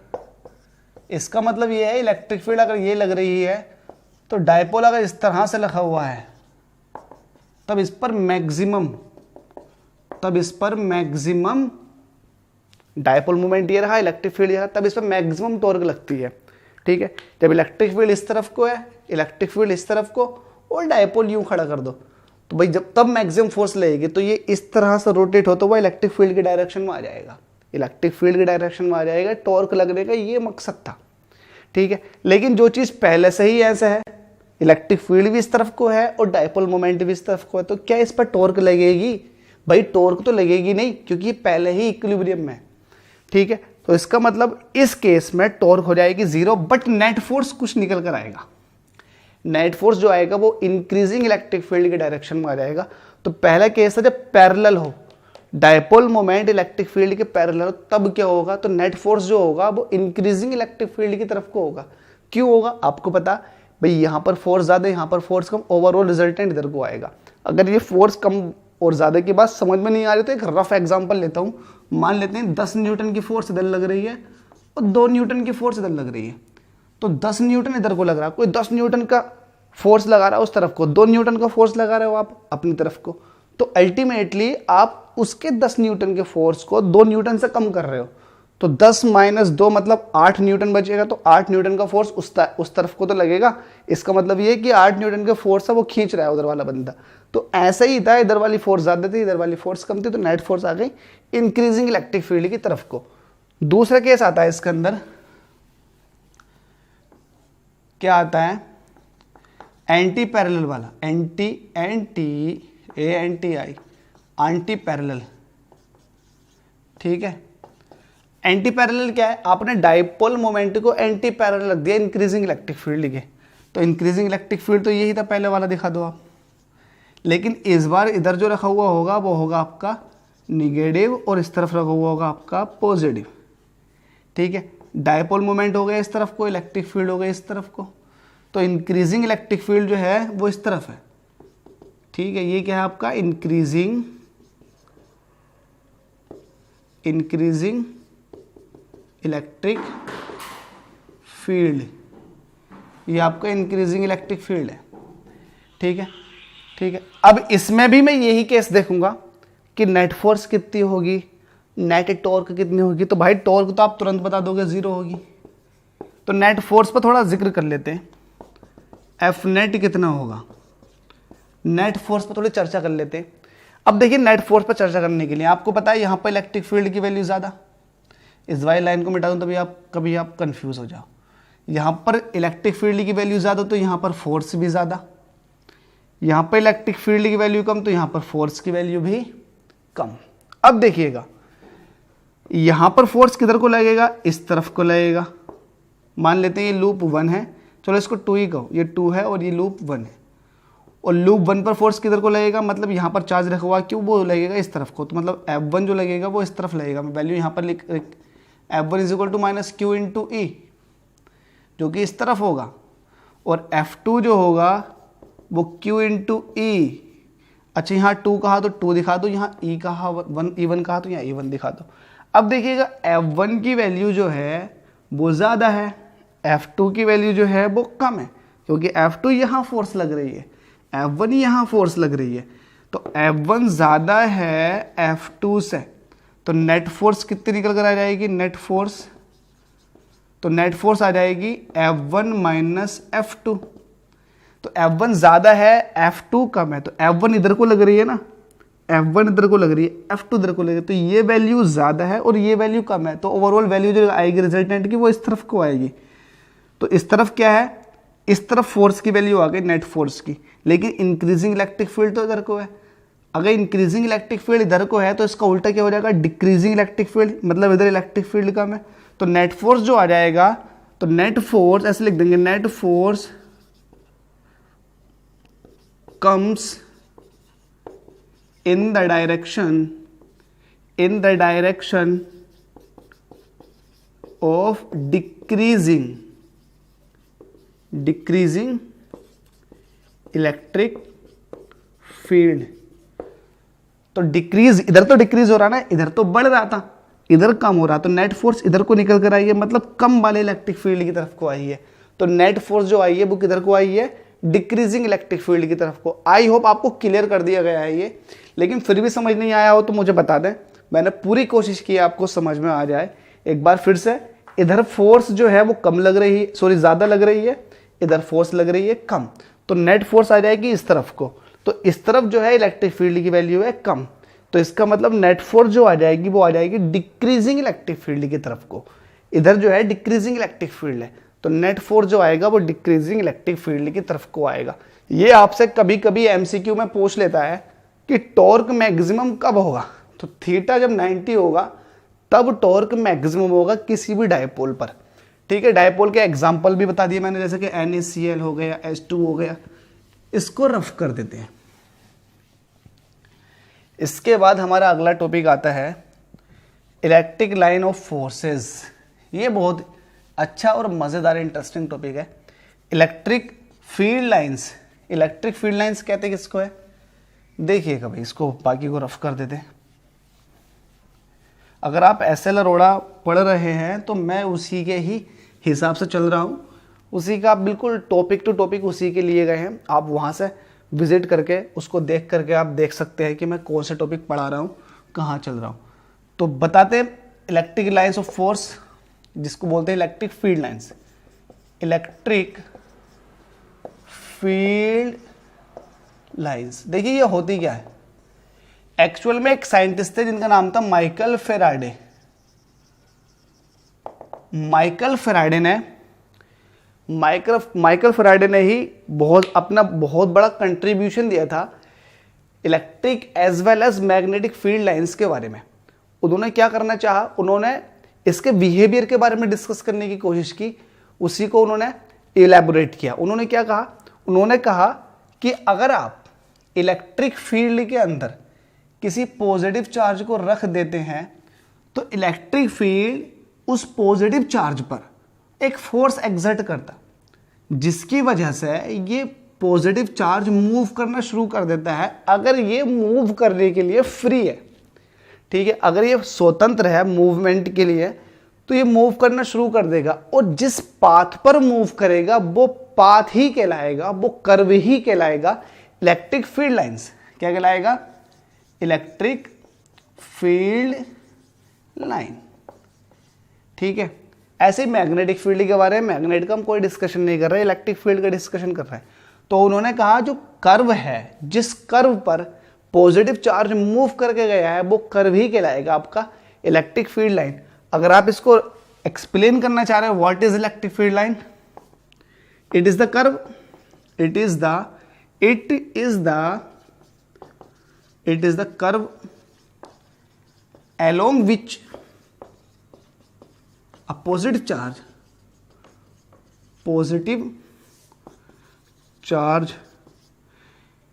इसका मतलब ये है इलेक्ट्रिक फील्ड अगर ये लग रही है तो डायपोल अगर इस तरह से लगा हुआ है तब इस पर मैक्सिमम डायपोल मोमेंट ये रहा, इलेक्ट्रिक फील्ड ये रहा, तब इस पर मैक्सिमम टॉर्क लगती है, ठीक है। जब इलेक्ट्रिक फील्ड इस तरफ को है, इलेक्ट्रिक फील्ड इस तरफ को, और डायपोल यूं खड़ा कर दो, तो भाई जब तब मैक्सिमम फोर्स लगेगी, तो ये इस तरह से रोटेट हो तो वह इलेक्ट्रिक फील्ड की डायरेक्शन में आ जाएगा, टॉर्क लगने का ये मकसद था, ठीक है। लेकिन जो चीज़ पहले से ही ऐसा है, इलेक्ट्रिक फील्ड भी इस तरफ को है और डायपोल मोमेंट भी इस तरफ को है, तो क्या इस पर टॉर्क लगेगी, भाई टॉर्क तो लगेगी नहीं, क्योंकि ये पहले ही इक्विलिब्रियम में है, ठीक है। तो इसका मतलब इस केस में टॉर्क हो जाएगी 0, बट नेट फोर्स कुछ निकल कर आएगा। नेट फोर्स जो आएगा वो इंक्रीजिंग इलेक्ट्रिक फील्ड के डायरेक्शन में आ जाएगा। तो पहला केस है जब पैरेलल हो, डायपोल मोमेंट इलेक्ट्रिक फील्ड के पैरेलल हो, तब क्या होगा, तो नेट फोर्स जो होगा वो इंक्रीजिंग इलेक्ट्रिक फील्ड की तरफ को होगा। क्यों होगा, आपको पता भाई, यहाँ पर फोर्स ज़्यादा, यहाँ पर फोर्स कम, ओवरऑल रिजल्टेंट इधर को आएगा। अगर ये फोर्स कम और ज़्यादा की बात समझ में नहीं आ रही तो एक रफ एग्जांपल लेता हूँ। मान लेते हैं 10 न्यूटन की फोर्स इधर लग रही है और 2 न्यूटन की फोर्स इधर लग रही है, तो 10 न्यूटन इधर को लग रहा है, कोई 10 न्यूटन का फोर्स लगा रहा है उस तरफ को, 2 न्यूटन का फोर्स लगा रहे हो आप अपनी तरफ को, तो अल्टीमेटली आप उसके 10 न्यूटन के फोर्स को 2 न्यूटन से कम कर रहे हो, तो 10 - 2 मतलब 8 न्यूटन बचेगा, तो 8 न्यूटन का फोर्स उस तरफ को तो लगेगा। इसका मतलब ये कि 8 न्यूटन का फोर्स है वो खींच रहा है उधर वाला बंदा। तो ऐसा ही था, इधर वाली फोर्स ज़्यादा थी, इधर वाली फोर्स कम थी, तो नेट फोर्स आ गई इंक्रीजिंग इलेक्ट्रिक फील्ड की तरफ को। दूसरा केस आता है इसके अंदर, क्या आता है, एंटी पैरेलल वाला, एंटी पैरेलल, ठीक है। एंटी पैरेलल क्या है, आपने डायपोल मोमेंट को एंटी पैरेलल रख दिया इंक्रीजिंग इलेक्ट्रिक फील्ड के, तो इंक्रीजिंग इलेक्ट्रिक फील्ड तो यही था, पहले वाला दिखा दो आप। लेकिन इस बार इधर जो रखा हुआ होगा वो होगा आपका निगेटिव, और इस तरफ रखा हुआ होगा आपका पॉजिटिव। ठीक है, डायपोल मोमेंट हो गया इस तरफ को, इलेक्ट्रिक फील्ड हो गया इस तरफ को, तो इंक्रीजिंग इलेक्ट्रिक फील्ड जो है वो इस तरफ है, ठीक है। ये क्या है आपका इंक्रीजिंग इलेक्ट्रिक फील्ड, ये आपका इंक्रीजिंग इलेक्ट्रिक फील्ड है, ठीक है, ठीक है। अब इसमें भी मैं यही केस देखूंगा कि नेट फोर्स कितनी होगी, नेट टॉर्क कितनी होगी। तो भाई टॉर्क तो आप तुरंत बता दोगे 0 होगी, तो नेट फोर्स पर थोड़ा जिक्र कर लेते हैं, एफ नेट कितना होगा, नेट फोर्स पर थोड़ी चर्चा कर लेते हैं। अब देखिए नेट फोर्स पर चर्चा करने के लिए आपको पता है यहाँ पर इलेक्ट्रिक फील्ड की वैल्यू ज़्यादा, इस वाली लाइन को मिटा दूँ तभी कभी आप कंफ्यूज हो जाओ। यहाँ पर इलेक्ट्रिक फील्ड की वैल्यू ज़्यादा तो यहाँ पर फोर्स भी ज़्यादा, यहाँ पर इलेक्ट्रिक फील्ड की वैल्यू कम तो यहाँ पर फोर्स की वैल्यू भी कम। अब देखिएगा यहाँ पर फोर्स किधर को लगेगा, इस तरफ को लगेगा। मान लेते हैं ये लूप 1 है, चलो इसको 2 ही कहो, ये 2 है और ये लूप 1 है, और लूप 1 पर फोर्स किधर को लगेगा, मतलब यहाँ पर चार्ज रखा हुआ क्यों, वो लगेगा इस तरफ को, तो मतलब F1 जो लगेगा वो इस तरफ लगेगा। मैं वैल्यू यहाँ पर लिख F1 = -q × E, जो कि इस तरफ होगा, और F2 जो होगा वो q × E। अच्छा यहाँ 2 कहा तो 2 दिखा दो, यहाँ E कहा 1 E1 कहा तो यहाँ E1 दिखा दो। अब देखिएगा F1 की वैल्यू जो है वो ज़्यादा है, F2 की वैल्यू जो है वो कम है, क्योंकि F2 यहाँ फोर्स लग रही है, F1 यहाँ फोर्स लग रही है, तो F1 ज़्यादा है F2 से, तो नेट फोर्स कितनी निकल कर आ जाएगी, नेट फोर्स आ जाएगी F1 - F2। तो F1 ज़्यादा है, F2 कम है, तो F1 इधर को लग रही है ना, F1 इधर को लग रही है, F2 इधर को लग रही है, तो ये वैल्यू ज़्यादा है और ये वैल्यू कम है, तो ओवरऑल वैल्यू जो आएगी रिजल्टेंट की वो इस तरफ को आएगी। तो इस तरफ क्या है, इस तरफ फोर्स की वैल्यू आ गई नेट फोर्स की, लेकिन इंक्रीजिंग इलेक्ट्रिक फील्ड तो इधर को है। अगर इंक्रीजिंग इलेक्ट्रिक फील्ड इधर को है तो इसका उल्टा क्या हो जाएगा, डिक्रीजिंग इलेक्ट्रिक फील्ड, मतलब इधर इलेक्ट्रिक फील्ड कम है, तो नेट फोर्स जो आ जाएगा, तो नेट फोर्स ऐसे लिख देंगे, net force comes in the direction of decreasing electric field. तो डिक्रीज, इधर तो डिक्रीज हो रहा ना, इधर तो बढ़ रहा था, इधर कम हो रहा, तो नेट फोर्स इधर को निकल कर आई है, मतलब कम वाले इलेक्ट्रिक फील्ड की तरफ को आई है। तो नेट फोर्स जो आई है वो किधर को आई है, डिक्रीजिंग इलेक्ट्रिक फील्ड की तरफ को। आई होप आपको क्लियर कर दिया गया है ये, लेकिन फिर भी समझ नहीं आया हो तो मुझे बता दें, मैंने पूरी कोशिश की आपको समझ में आ जाए। एक बार फिर से, इधर फोर्स जो है वो कम लग रही है, सॉरी ज़्यादा लग रही है, इधर फोर्स लग रही है कम, तो नेट फोर्स आ जाएगी इस तरफ को, तो इस तरफ जो है इलेक्ट्रिक फील्ड की वैल्यू है कम, तो इसका मतलब नेट फोर्स जो आ जाएगी वो आ जाएगी डिक्रीजिंग इलेक्ट्रिक फील्ड की तरफ को। इधर जो है डिक्रीजिंग इलेक्ट्रिक फील्ड है, तो नेट फोर्स जो आएगा वो डिक्रीजिंग इलेक्ट्रिक फील्ड की तरफ को आएगा। ये आपसे कभी कभी एमसीक्यू में पूछ लेता है कि टॉर्क मैक्सिमम कब होगा, तो थीटा जब 90 होगा तब टॉर्क मैक्सिमम होगा किसी भी डायपोल पर। ठीक है, डायपोल के एग्जांपल भी बता दिए मैंने, जैसे कि NaCl हो गया, H2 हो गया, इसको रफ कर देते हैं। इसके बाद हमारा अगला टॉपिक आता है इलेक्ट्रिक लाइन ऑफ फोर्सेस। ये बहुत अच्छा और मज़ेदार इंटरेस्टिंग टॉपिक है। Electric field lines, electric field lines कहते हैं किसको है, देखिएगा भाई, इसको बाकी को रफ कर देते हैं। अगर आप SL अरोड़ा पढ़ रहे हैं तो मैं उसी के ही हिसाब से चल रहा हूँ, उसी का आप बिल्कुल टॉपिक टू टॉपिक उसी के लिए गए हैं। आप वहाँ से विजिट करके उसको देख करके आप देख सकते हैं कि मैं कौन से टॉपिक पढ़ा रहा हूँ, कहाँ चल रहा हूँ। तो बताते हैं इलेक्ट्रिक लाइंस ऑफ फोर्स, जिसको बोलते हैं electric field lines. Electric field lines, देखिए ये होती क्या है। एक्चुअल में एक साइंटिस्ट थे जिनका नाम था माइकल फेराडे। माइकल फेराडे ने ही अपना बहुत बड़ा कंट्रीब्यूशन दिया था electric as well as magnetic field lines के बारे में। उन्होंने क्या करना चाहा, उन्होंने इसके बिहेवियर के बारे में डिस्कस करने की कोशिश की, उसी को उन्होंने इलेबोरेट किया। उन्होंने क्या कहा, उन्होंने कहा कि अगर आप इलेक्ट्रिक फील्ड के अंदर किसी पॉजिटिव चार्ज को रख देते हैं तो इलेक्ट्रिक फील्ड उस पॉजिटिव चार्ज पर एक फोर्स एक्सर्ट करता, जिसकी वजह से ये पॉजिटिव चार्ज मूव करना शुरू कर देता है। अगर ये मूव करने के लिए फ्री है, ठीक है, अगर ये स्वतंत्र है मूवमेंट के लिए, तो ये मूव करना शुरू कर देगा, और जिस पाथ पर मूव करेगा वो पाथ ही कहलाएगा, वो कर्व ही कहलाएगा इलेक्ट्रिक फील्ड लाइंस। क्या कहलाएगा? Electric field line. ठीक है, ऐसे ही मैग्नेटिक फील्ड के बारे में, मैग्नेट का हम कोई डिस्कशन नहीं कर रहे, इलेक्ट्रिक फील्ड का डिस्कशन कर रहे हैं। तो उन्होंने कहा जो कर्व है, जिस कर्व पर पॉजिटिव चार्ज मूव करके गया है, वो कर्व ही कहलाएगा आपका इलेक्ट्रिक फील्ड लाइन। अगर आप इसको एक्सप्लेन करना चाह रहे हो, what is electric field line? It is the curve, it is the curve along which a positive charge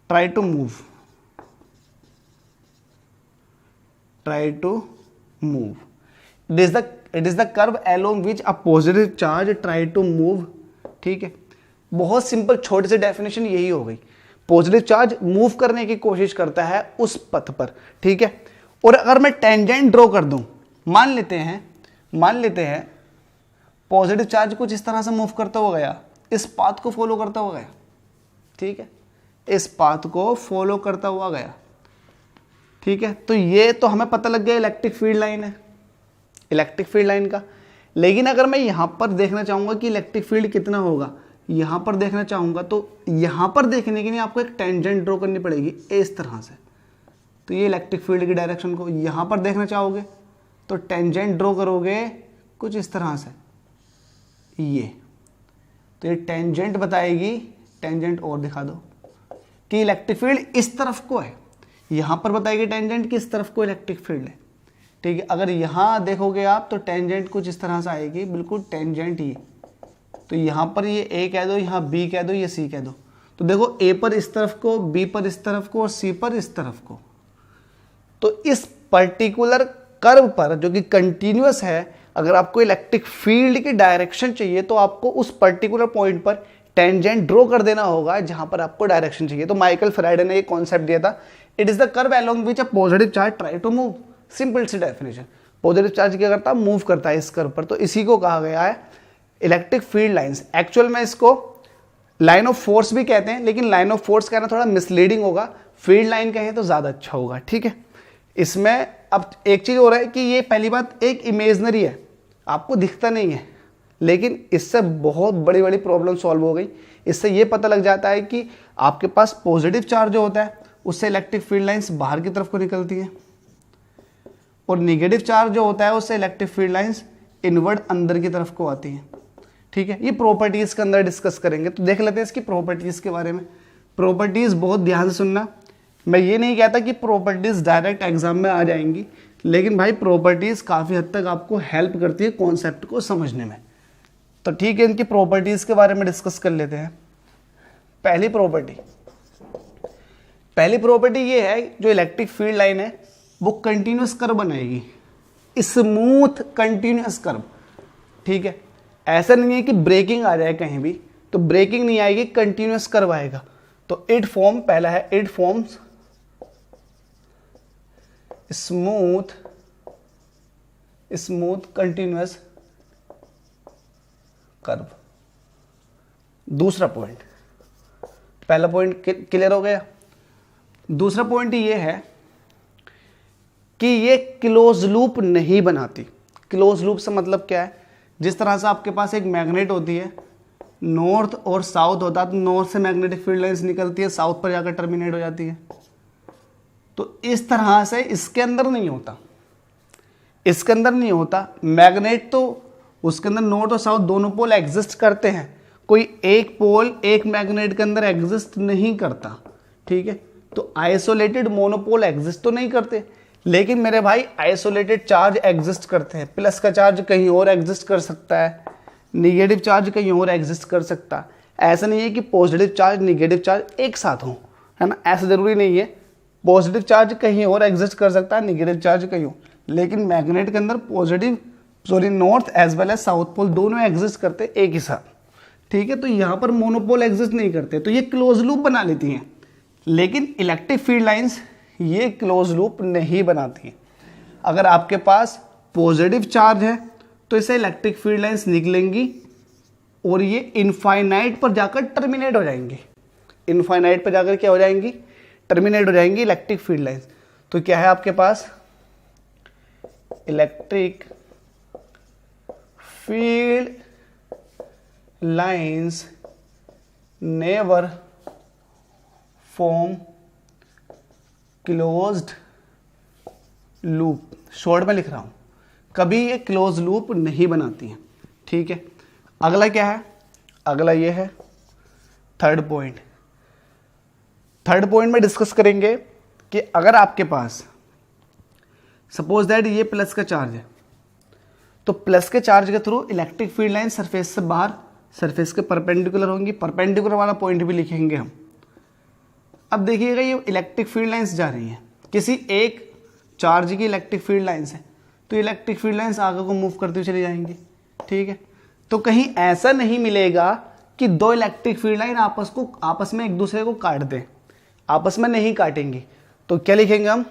try to move it is the curve along which a positive charge try to move। ठीक है, बहुत simple छोटे से definition यही हो गई। Positive charge move करने की कोशिश करता है उस पथ पर। ठीक है, और अगर मैं टेंजेंट ड्रॉ कर दूं, मान लेते हैं पॉजिटिव चार्ज कुछ इस तरह से मूव करता हुआ गया, इस पाथ को फॉलो करता हुआ गया। ठीक है, इस पाथ को फॉलो करता हुआ गया। ठीक है, तो ये तो हमें पता लग गया इलेक्ट्रिक फील्ड लाइन है, इलेक्ट्रिक फील्ड लाइन का। लेकिन अगर मैं यहां पर देखना चाहूंगा कि इलेक्ट्रिक फील्ड कितना होगा, यहां पर देखना चाहूंगा, तो यहां पर देखने के लिए आपको एक टेंजेंट ड्रॉ करनी पड़ेगी इस तरह से। तो ये इलेक्ट्रिक फील्ड की डायरेक्शन को यहां पर देखना चाहोगे तो टेंजेंट ड्रॉ करोगे कुछ इस तरह से, ये तो ये टेंजेंट बताएगी, टेंजेंट और दिखा दो कि इलेक्ट्रिक फील्ड इस तरफ को है, यहां पर बताएगी टेंजेंट कि इस तरफ को इलेक्ट्रिक फील्ड है। ठीक है, अगर यहां देखोगे आप तो टेंजेंट कुछ इस तरह से आएगी, बिल्कुल टेंजेंट ये। तो यहां पर ये ए कह दो, यहां बी कह दो, ये सी कह दो। तो देखो ए पर इस तरफ को, बी पर इस तरफ को और सी पर इस तरफ को। तो इस पर्टिकुलर कर्व पर जो कि कंटिन्यूअस है, अगर आपको इलेक्ट्रिक फील्ड की डायरेक्शन चाहिए तो आपको उस पर्टिकुलर पॉइंट पर टेंजेंट ड्रॉ कर देना होगा जहां पर आपको डायरेक्शन चाहिए। तो माइकल फैराडे ने ये कॉन्सेप्ट दिया था, it is the curve along which a positive charge try to move. Simple सी डेफिनेशन, पॉजिटिव चार्ज क्या करता है? मूव करता है इस कर्व पर। तो इसी को कहा गया है इलेक्ट्रिक फील्ड लाइंस। एक्चुअल में इसको लाइन ऑफ फोर्स भी कहते हैं, लेकिन लाइन ऑफ फोर्स कहना थोड़ा मिसलीडिंग होगा, फील्ड लाइन कहें तो ज्यादा अच्छा होगा। ठीक है, इसमें अब एक चीज हो रहा है कि ये पहली बात एक इमेजनरी है, आपको दिखता नहीं है, लेकिन इससे बहुत बड़ी बड़ी प्रॉब्लम सॉल्व हो गई। इससे ये पता लग जाता है कि आपके पास पॉजिटिव चार्ज जो होता है उससे इलेक्ट्रिक फील्ड लाइंस बाहर की तरफ को निकलती हैं, और नेगेटिव चार्ज जो होता है उससे इलेक्ट्रिक फील्ड लाइंस इनवर्ड अंदर की तरफ को आती हैं। ठीक है, ये प्रॉपर्टीज के अंदर डिस्कस करेंगे। तो देख लेते हैं इसकी प्रॉपर्टीज के बारे में। प्रॉपर्टीज बहुत ध्यान से सुनना, मैं ये नहीं कहता कि प्रॉपर्टीज डायरेक्ट एग्जाम में आ जाएंगी, लेकिन भाई प्रॉपर्टीज काफी हद तक आपको हेल्प करती है कॉन्सेप्ट को समझने में। तो ठीक है, इनकी प्रॉपर्टीज के बारे में डिस्कस कर लेते हैं। पहली प्रॉपर्टी ये है, जो इलेक्ट्रिक फील्ड लाइन है वो कंटिन्यूअस कर्व बनाएगी, स्मूथ कंटिन्यूअस कर्व। ठीक है, ऐसा नहीं है कि ब्रेकिंग आ जाए कहीं भी, तो ब्रेकिंग नहीं आएगी, कंटिन्यूअस कर्व आएगा। तो इट फॉर्म, पहला है it forms smooth continuous curve. दूसरा पॉइंट, पहला पॉइंट क्लियर हो गया। दूसरा पॉइंट ये है कि ये क्लोज लूप नहीं बनाती। क्लोज लूप से मतलब क्या है? जिस तरह से आपके पास एक मैग्नेट होती है, नॉर्थ और साउथ होता है, तो नॉर्थ से मैग्नेटिक फील्ड लाइंस निकलती है, साउथ पर जाकर टर्मिनेट हो जाती है। तो इस तरह से इसके अंदर नहीं होता, इसके अंदर नहीं होता। मैग्नेट तो उसके अंदर नॉर्थ और साउथ दोनों पोल एग्जिस्ट करते हैं, कोई एक पोल एक मैग्नेट के अंदर एग्जिस्ट नहीं करता। ठीक है, तो आइसोलेटेड मोनोपोल एग्जिस्ट तो नहीं करते, लेकिन मेरे भाई आइसोलेटेड चार्ज एग्जिस्ट करते हैं। प्लस का चार्ज कहीं और एग्जिस्ट कर सकता है, निगेटिव चार्ज कहीं और एग्जिस्ट कर सकता है। ऐसा नहीं है कि पॉजिटिव चार्ज निगेटिव चार्ज एक साथ हो, है ना, ऐसा जरूरी नहीं है। पॉजिटिव चार्ज कहीं और एग्जिस्ट कर सकता है, निगेटिव चार्ज कहीं और, लेकिन मैग्नेट के अंदर positive sorry north as well as south pole दोनों एग्जिस्ट करते एक ही साथ, ठीक है। तो यहाँ पर मोनोपोल एग्जिस्ट नहीं करते, तो ये क्लोज लूप बना लेती हैं। लेकिन इलेक्ट्रिक फील्ड लाइंस ये क्लोज लूप नहीं बनाती हैं। अगर आपके पास पॉजिटिव चार्ज है तो इसे इलेक्ट्रिक फील्ड लाइंस निकलेंगी और ये इनफाइनाइट पर जाकर टर्मिनेट हो जाएंगी। इनफाइनाइट पर जाकर क्या हो जाएंगी? टर्मिनेट हो जाएंगी इलेक्ट्रिक फील्ड लाइंस। तो क्या है आपके पास? Electric field lines never form closed loop. Short में लिख रहा हूं, कभी ये क्लोज लूप नहीं बनाती हैं, ठीक है। अगला क्या है? अगला ये है थर्ड पॉइंट। थर्ड पॉइंट में डिस्कस करेंगे कि अगर आपके पास सपोज दैट ये प्लस का चार्ज है, तो प्लस के चार्ज के through electric field line surface से बाहर सरफेस के परपेंडिकुलर होंगी। परपेंडिकुलर वाला पॉइंट भी लिखेंगे हम। अब देखिएगा ये इलेक्ट्रिक फील्ड लाइंस जा रही हैं, किसी एक चार्ज की इलेक्ट्रिक फील्ड लाइंस है, तो इलेक्ट्रिक फील्ड लाइंस आगे को मूव करते हुए चली जाएंगी, ठीक है। तो कहीं ऐसा नहीं मिलेगा कि दो इलेक्ट्रिक फील्ड लाइन आपस में एक दूसरे को काट दें, आपस में नहीं काटेंगी। तो क्या लिखेंगे हम?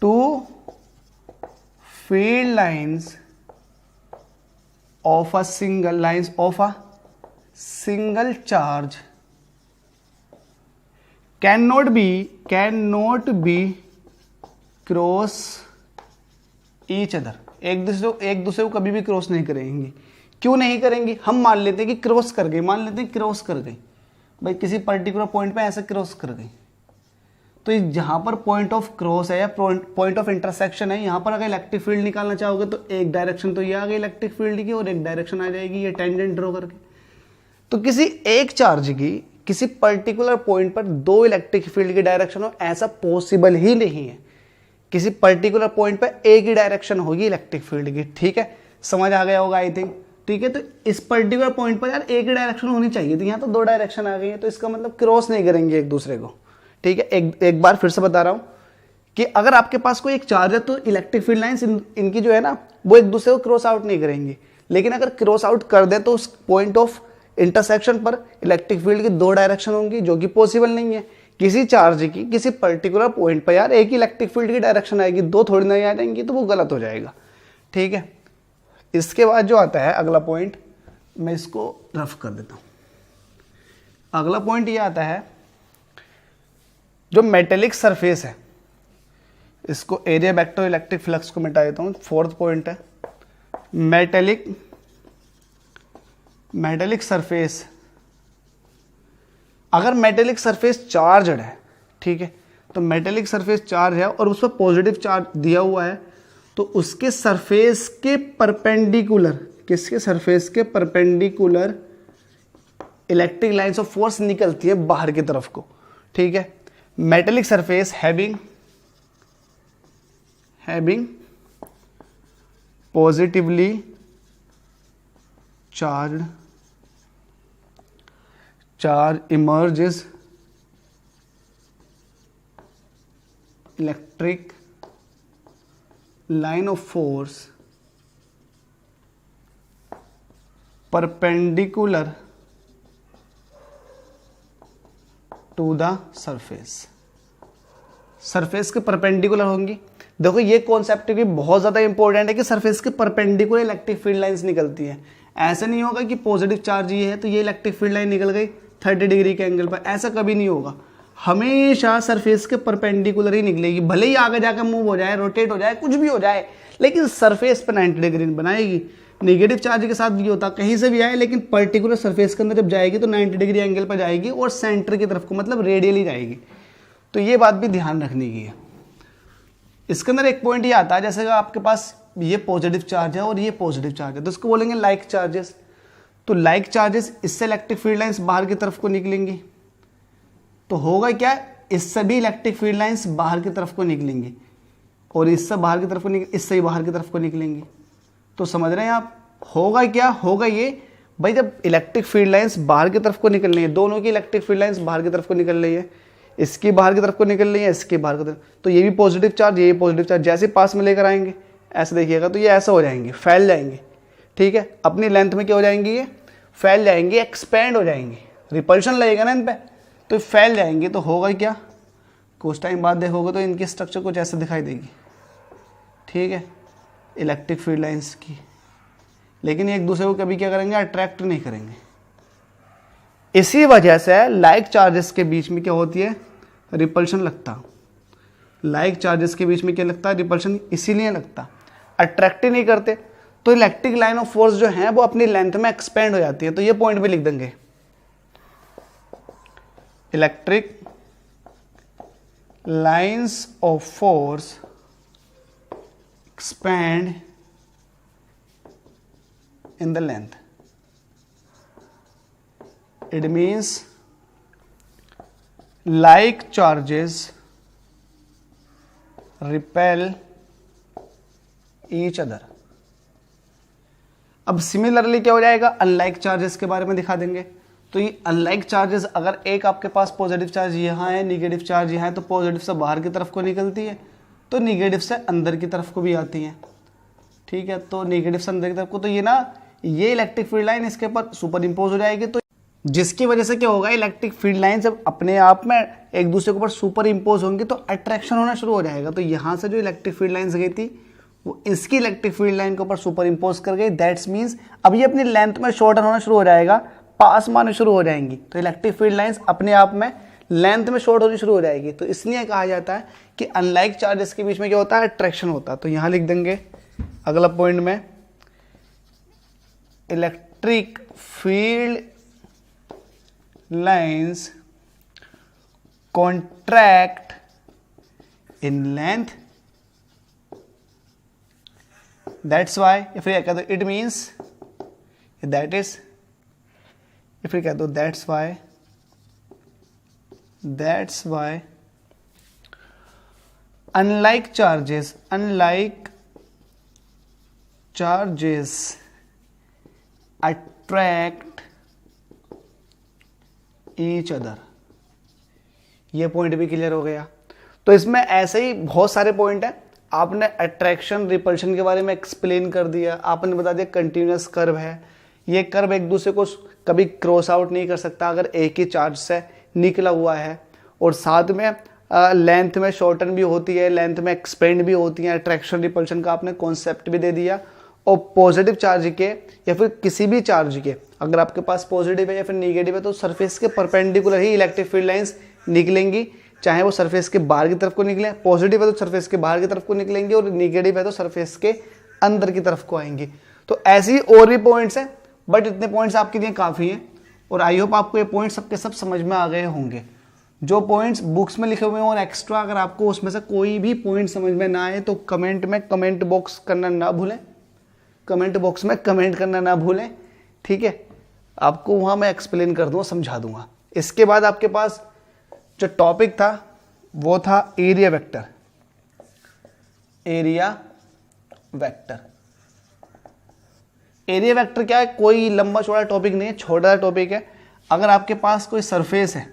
Two field lines of a single charge cannot be cross each other. एक दूसरे को कभी भी क्रॉस नहीं करेंगी। क्यों नहीं करेंगी? हम मान लेते हैं कि क्रॉस कर गई, भाई किसी पर्टिकुलर पॉइंट पे ऐसे क्रॉस कर गई, तो जहां पर पॉइंट ऑफ क्रॉस है या पॉइंट ऑफ इंटरसेक्शन है, यहां पर अगर इलेक्ट्रिक फील्ड निकालना चाहोगे तो एक डायरेक्शन तो ये आ गई इलेक्ट्रिक फील्ड की और एक डायरेक्शन आ जाएगी ये टेंजेंट ड्रॉ करके। तो किसी एक चार्ज की किसी पर्टिकुलर पॉइंट पर दो इलेक्ट्रिक फील्ड की डायरेक्शन हो, ऐसा पॉसिबल ही नहीं है। किसी पर्टिकुलर पॉइंट पर एक ही डायरेक्शन होगी इलेक्ट्रिक फील्ड की, ठीक है। समझ आ गया होगा आई थिंक, ठीक है। तो इस पर्टिकुलर पॉइंट पर यार एक ही डायरेक्शन होनी चाहिए थी, यहाँ तो दो डायरेक्शन आ गई है, तो इसका मतलब क्रॉस नहीं करेंगे एक दूसरे को, ठीक है। एक बार फिर से बता रहा हूं कि अगर आपके पास कोई एक चार्ज है तो इलेक्ट्रिक फील्ड लाइंस इनकी जो है ना वो एक दूसरे को क्रॉस आउट नहीं करेंगी। लेकिन अगर क्रॉस आउट कर दे तो उस पॉइंट ऑफ इंटरसेक्शन पर इलेक्ट्रिक फील्ड की दो डायरेक्शन होंगी, जो कि पॉसिबल नहीं है। किसी चार्ज की किसी पर्टिकुलर पॉइंट पर यार एक ही इलेक्ट्रिक फील्ड की डायरेक्शन आएगी, दो थोड़ी नहीं आ जाएंगी, तो वो गलत हो जाएगा, ठीक है। इसके बाद जो आता है अगला पॉइंट, मैं इसको रफ कर देता हूं। अगला पॉइंट ये आता है जो मेटेलिक सरफेस है, इसको एरिया वेक्टर इलेक्ट्रिक फ्लक्स को मिटा देता हूं। फोर्थ पॉइंट है मेटेलिक सरफेस। अगर मेटेलिक सरफेस चार्जड है, ठीक है, तो मेटेलिक सरफेस चार्ज है और उस पर पॉजिटिव चार्ज दिया हुआ है, तो उसके सरफेस के परपेंडिकुलर, किसके सरफेस के perpendicular electric lines of force निकलती है बाहर की तरफ को, ठीक है। Metallic surface having positively charge emerges electric line of force perpendicular to the surface। Surface के परपेंडिकुलर होंगी। देखो ये कॉन्सेप्ट भी बहुत ज्यादा इंपॉर्टेंट है कि सरफेस के परपेंडिकुलर इलेक्ट्रिक फील्ड लाइंस निकलती है। ऐसा नहीं होगा कि पॉजिटिव चार्ज ये है तो ये इलेक्ट्रिक फील्ड लाइन निकल गई 30 डिग्री के एंगल पर, ऐसा कभी नहीं होगा। हमेशा सरफेस के परपेंडिकुलर ही निकलेगी, भले ही आगे जाकर मूव हो जाए, रोटेट हो जाए, कुछ भी हो जाए, लेकिन सरफेस पर 90 डिग्री बनाएगी। नेगेटिव चार्ज के साथ भी होता, कहीं से भी आए लेकिन पर्टिकुलर सरफेस के अंदर जब जाएगी तो 90 डिग्री एंगल पर जाएगी और सेंटर की तरफ को मतलब रेडियली जाएगी। तो ये बात भी ध्यान रखने की है। इसके अंदर एक पॉइंट ये आता है, जैसे आपके पास ये पॉजिटिव चार्ज है और ये पॉजिटिव चार्ज है, तो इसको बोलेंगे लाइक चार्जेस। तो लाइक चार्जेस, इससे इलेक्ट्रिक फील्ड लाइंस बाहर की तरफ को निकलेंगी, तो होगा क्या, इससे भी इलेक्ट्रिक फील्ड लाइंस बाहर की तरफ को निकलेंगी और इससे बाहर की तरफ को इससे ही बाहर की तरफ को निकलेंगी। तो समझ रहे हैं आप, होगा क्या, होगा ये भाई, जब इलेक्ट्रिक फील्ड लाइंस बाहर की तरफ को निकल रही है, दोनों की इलेक्ट्रिक फील्ड लाइंस बाहर की तरफ को निकल रही है, इसकी बाहर की तरफ को निकल रही है, इसकी बाहर की तरफ, तो ये भी पॉजिटिव चार्ज, ये भी पॉजिटिव चार्ज, जैसे पास में लेकर आएंगे ऐसे देखिएगा तो ये ऐसा हो जाएंगे, फैल जाएंगे, ठीक है, अपनी लेंथ में क्या हो जाएंगे, ये फैल जाएंगे, एक्सपेंड हो जाएंगे, रिपल्शन लगेगा ना इन पे, तो फैल जाएंगे। तो होगा क्या, कुछ टाइम बाद देखोगे तो इनकी स्ट्रक्चर कुछ ऐसे दिखाई देगी, ठीक है, इलेक्ट्रिक फील्ड लाइंस की। लेकिन एक दूसरे को कभी क्या करेंगे, अट्रैक्ट नहीं करेंगे। इसी वजह से लाइक चार्जेस के बीच में क्या होती है, रिपल्शन लगता। लाइक चार्जेस के बीच में क्या लगता है, रिपल्शन इसीलिए लगता, अट्रैक्ट ही नहीं करते, तो इलेक्ट्रिक लाइन ऑफ फोर्स जो है वो अपनी लेंथ में एक्सपेंड हो जाती है। तो ये पॉइंट भी लिख देंगे, electric lines of force expand in the length. It means like charges repel each other. अब सिमिलरली क्या हो जाएगा, अनलाइक चार्जेस के बारे में दिखा देंगे। तो ये अनलाइक चार्जेस, अगर एक आपके पास पॉजिटिव चार्ज यहाँ है, निगेटिव चार्ज यहाँ है, तो पॉजिटिव से बाहर की तरफ को निकलती है, तो निगेटिव से अंदर की तरफ को भी आती है, ठीक है। तो नेगेटिव से अंदर की तरफ को, तो ये ना, ये इलेक्ट्रिक फील्ड लाइन इसके ऊपर सुपर इम्पोज हो जाएगी, तो जिसकी वजह से क्या होगा, इलेक्ट्रिक फील्ड लाइन जब अपने आप में एक दूसरे के ऊपर सुपर इम्पोज होंगी तो अट्रैक्शन होना शुरू हो जाएगा। तो यहाँ से जो इलेक्ट्रिक फील्ड लाइन्स गई थी वो इसकी इलेक्ट्रिक फील्ड लाइन के ऊपर सुपर इम्पोज कर गई, दैट्स मीन्स अब ये अपनी लेंथ में शॉर्टन होना शुरू हो जाएगा, पास में आने शुरू हो जाएंगी। तो इलेक्ट्रिक फील्ड लाइन्स अपने आप में लेंथ में शॉर्ट होनी शुरू हो जाएगी। तो इसलिए कहा जाता है कि अनलाइक चार्जेस के बीच में क्या होता है, अट्रैक्शन होता है। तो यहाँ लिख देंगे अगला पॉइंट में, electric field lines contract in length, that's why, या फिर कह दो इट मीन्स, दैट इज, या फिर कह दो that's why unlike charges attract each other. ये पॉइंट भी क्लियर हो गया। तो इसमें ऐसे ही बहुत सारे पॉइंट हैं। आपने अट्रैक्शन रिपल्शन के बारे में एक्सप्लेन कर दिया, आपने बता दिया कंटिन्यूअस कर्व है, ये कर्व एक दूसरे को कभी क्रॉस आउट नहीं कर सकता अगर एक ही चार्ज से निकला हुआ है, और साथ में लेंथ में शॉर्टन भी होती है, लेंथ में एक्सपेंड भी होती है। अट्रैक्शन रिपल्शन का आपने कॉन्सेप्ट भी दे दिया। और पॉजिटिव चार्ज के या फिर किसी भी चार्ज के, अगर आपके पास पॉजिटिव है या फिर नेगेटिव है, तो सरफेस के परपेंडिकुलर ही इलेक्ट्रिक फील्ड लाइंस निकलेंगी, चाहे वो सरफेस के बाहर की तरफ को निकले। पॉजिटिव है तो सरफेस के बाहर की तरफ को निकलेंगी, और नेगेटिव है तो सरफेस के अंदर की तरफ को आएंगी। तो ऐसे ही और भी पॉइंट्स हैं, बट इतने पॉइंट्स आपके लिए काफ़ी हैं, और आई होप आपको ये पॉइंट्स सबके सब समझ में आ गए होंगे। जो पॉइंट्स बुक्स में लिखे हुए हैं और एक्स्ट्रा अगर आपको उसमें से कोई भी पॉइंट समझ में ना आए तो कमेंट में कमेंट बॉक्स करना ना भूलें, कमेंट बॉक्स में कमेंट करना ना भूलें, ठीक है। आपको वहाँ मैं एक्सप्लेन कर दूँगा, समझा दूँगा। इसके बाद आपके पास जो टॉपिक था वो था area vector. Area vector, area vector क्या है, कोई लंबा चौड़ा टॉपिक नहीं है, छोटा टॉपिक है। अगर आपके पास कोई सरफेस है,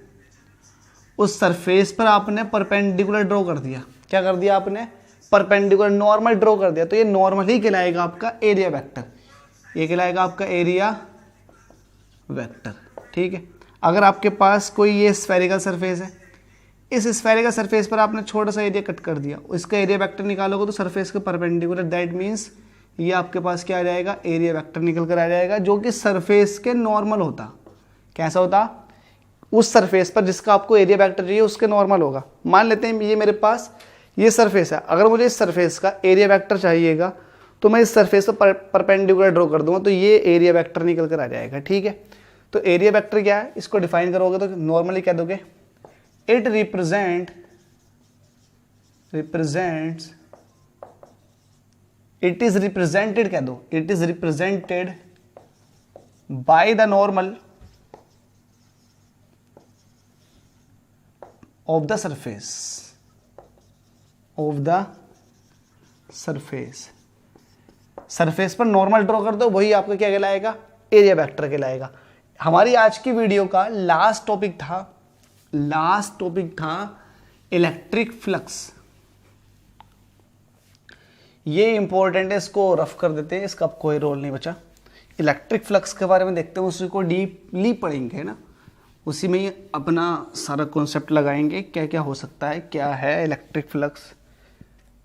उस सरफेस पर आपने परपेंडिकुलर ड्रॉ कर दिया, क्या कर दिया आपने, परपेंडिकुलर नॉर्मल ड्रॉ कर दिया, तो ये नॉर्मल ही कहलाएगा आपका एरिया वेक्टर, ये कहलाएगा आपका एरिया वेक्टर, ठीक है। अगर आपके पास कोई ये स्फेरिकल सरफेस है, इस स्फेरिकल सरफेस पर आपने छोटा सा एरिया कट कर दिया, इसका एरिया वेक्टर निकालोगे तो सरफेस के परपेंडिकुलर, दैट मीन्स ये आपके पास क्या आ जाएगा, एरिया वेक्टर निकल कर आ जाएगा, जो कि सरफेस के नॉर्मल होता। कैसा होता, उस सरफेस पर जिसका आपको एरिया वेक्टर चाहिए उसके नॉर्मल होगा। मान लेते हैं ये मेरे पास ये सरफेस है, अगर मुझे इस सरफेस का एरिया वेक्टर चाहिएगा तो मैं इस सरफेस पर परपेंडिकुलर ड्रॉ कर दूंगा, तो ये एरिया वेक्टर निकल कर आ जाएगा, ठीक है। तो एरिया वेक्टर क्या है, इसको डिफाइन करोगे तो नॉर्मली कह दोगे इट इज रिप्रेजेंटेड, कह दो it is represented by the normal of the surface, surface पर नॉर्मल ड्रॉ कर दो, वही आपका क्या कहलाएगा, एरिया वेक्टर कहलाएगा। हमारी आज की वीडियो का लास्ट टॉपिक था इलेक्ट्रिक फ्लक्स। ये इंपॉर्टेंट है, इसको रफ कर देते हैं, इसका अब कोई रोल नहीं बचा। इलेक्ट्रिक फ्लक्स के बारे में देखते हैं, उसी को डीपली पढ़ेंगे है ना, उसी में ही अपना सारा कॉन्सेप्ट लगाएंगे क्या क्या हो सकता है, क्या है इलेक्ट्रिक फ्लक्स।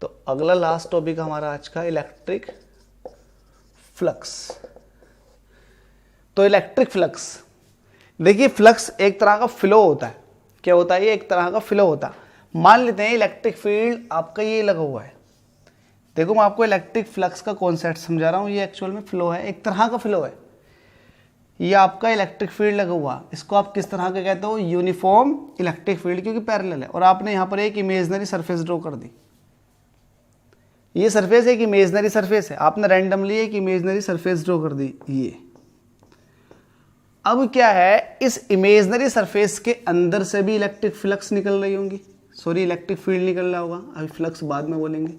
तो अगला लास्ट टॉपिक हमारा आज का इलेक्ट्रिक फ्लक्स। तो इलेक्ट्रिक फ्लक्स, देखिए फ्लक्स एक तरह का फ्लो होता है। क्या होता है? ये एक तरह का फ्लो होता है। मान लेते हैं इलेक्ट्रिक फील्ड आपका ये लगा हुआ है, देखो मैं आपको इलेक्ट्रिक फ्लक्स का कॉन्सेप्ट समझा रहा हूँ। ये एक्चुअल में फ्लो है, एक तरह का फ्लो है। ये आपका इलेक्ट्रिक फील्ड लगा हुआ, इसको आप किस तरह का कहते हो? यूनिफॉर्म इलेक्ट्रिक फील्ड, क्योंकि पैरेलल है। और आपने यहाँ पर एक इमेजनरी सरफेस ड्रॉ कर दी। ये सरफेस एक इमेजनरी सरफेस है, आपने रैंडमली एक इमेजनरी सरफेस ड्रॉ कर दी। ये अब क्या है, इस इमेजनरी सरफेस के अंदर से भी इलेक्ट्रिक फ्लक्स निकल रही होंगी, सॉरी इलेक्ट्रिक फील्ड निकल रहा होगा, अभी फ्लक्स बाद में बोलेंगे।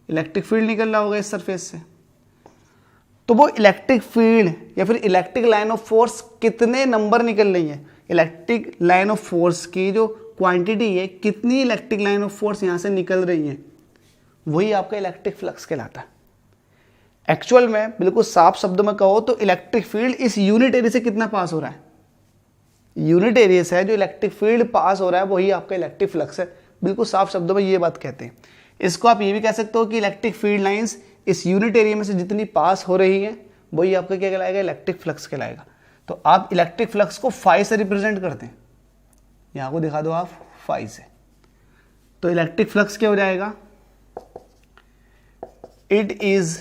इलेक्ट्रिक फील्ड निकल रहा होगा इस सरफेस से। तो वो इलेक्ट्रिक फील्ड या फिर इलेक्ट्रिक लाइन ऑफ फोर्स कितने नंबर निकल रही है, इलेक्ट्रिक लाइन ऑफ फोर्स की जो क्वांटिटी है, कितनी इलेक्ट्रिक लाइन ऑफ फोर्स यहां से निकल रही है, वही आपका इलेक्ट्रिक फ्लक्स कहलाता है। एक्चुअल में बिल्कुल साफ शब्दों में कहो तो इलेक्ट्रिक फील्ड इस यूनिट एरिया से कितना पास हो रहा है, यूनिट एरिया से जो इलेक्ट्रिक फील्ड पास हो रहा है वही आपका इलेक्ट्रिक फ्लक्स है। बिल्कुल साफ शब्दों में ये बात कहते हैं। इसको आप ये भी कह सकते हो कि इलेक्ट्रिक फील्ड लाइंस इस यूनिट एरिया में से जितनी पास हो रही है वही आपका क्या कहलाएगा, इलेक्ट्रिक फ्लक्स कहलाएगा। तो आप इलेक्ट्रिक फ्लक्स को फाई से रिप्रेजेंट करते हैं, यहां को दिखा दो आप फाई से। तो इलेक्ट्रिक फ्लक्स क्या हो जाएगा, it is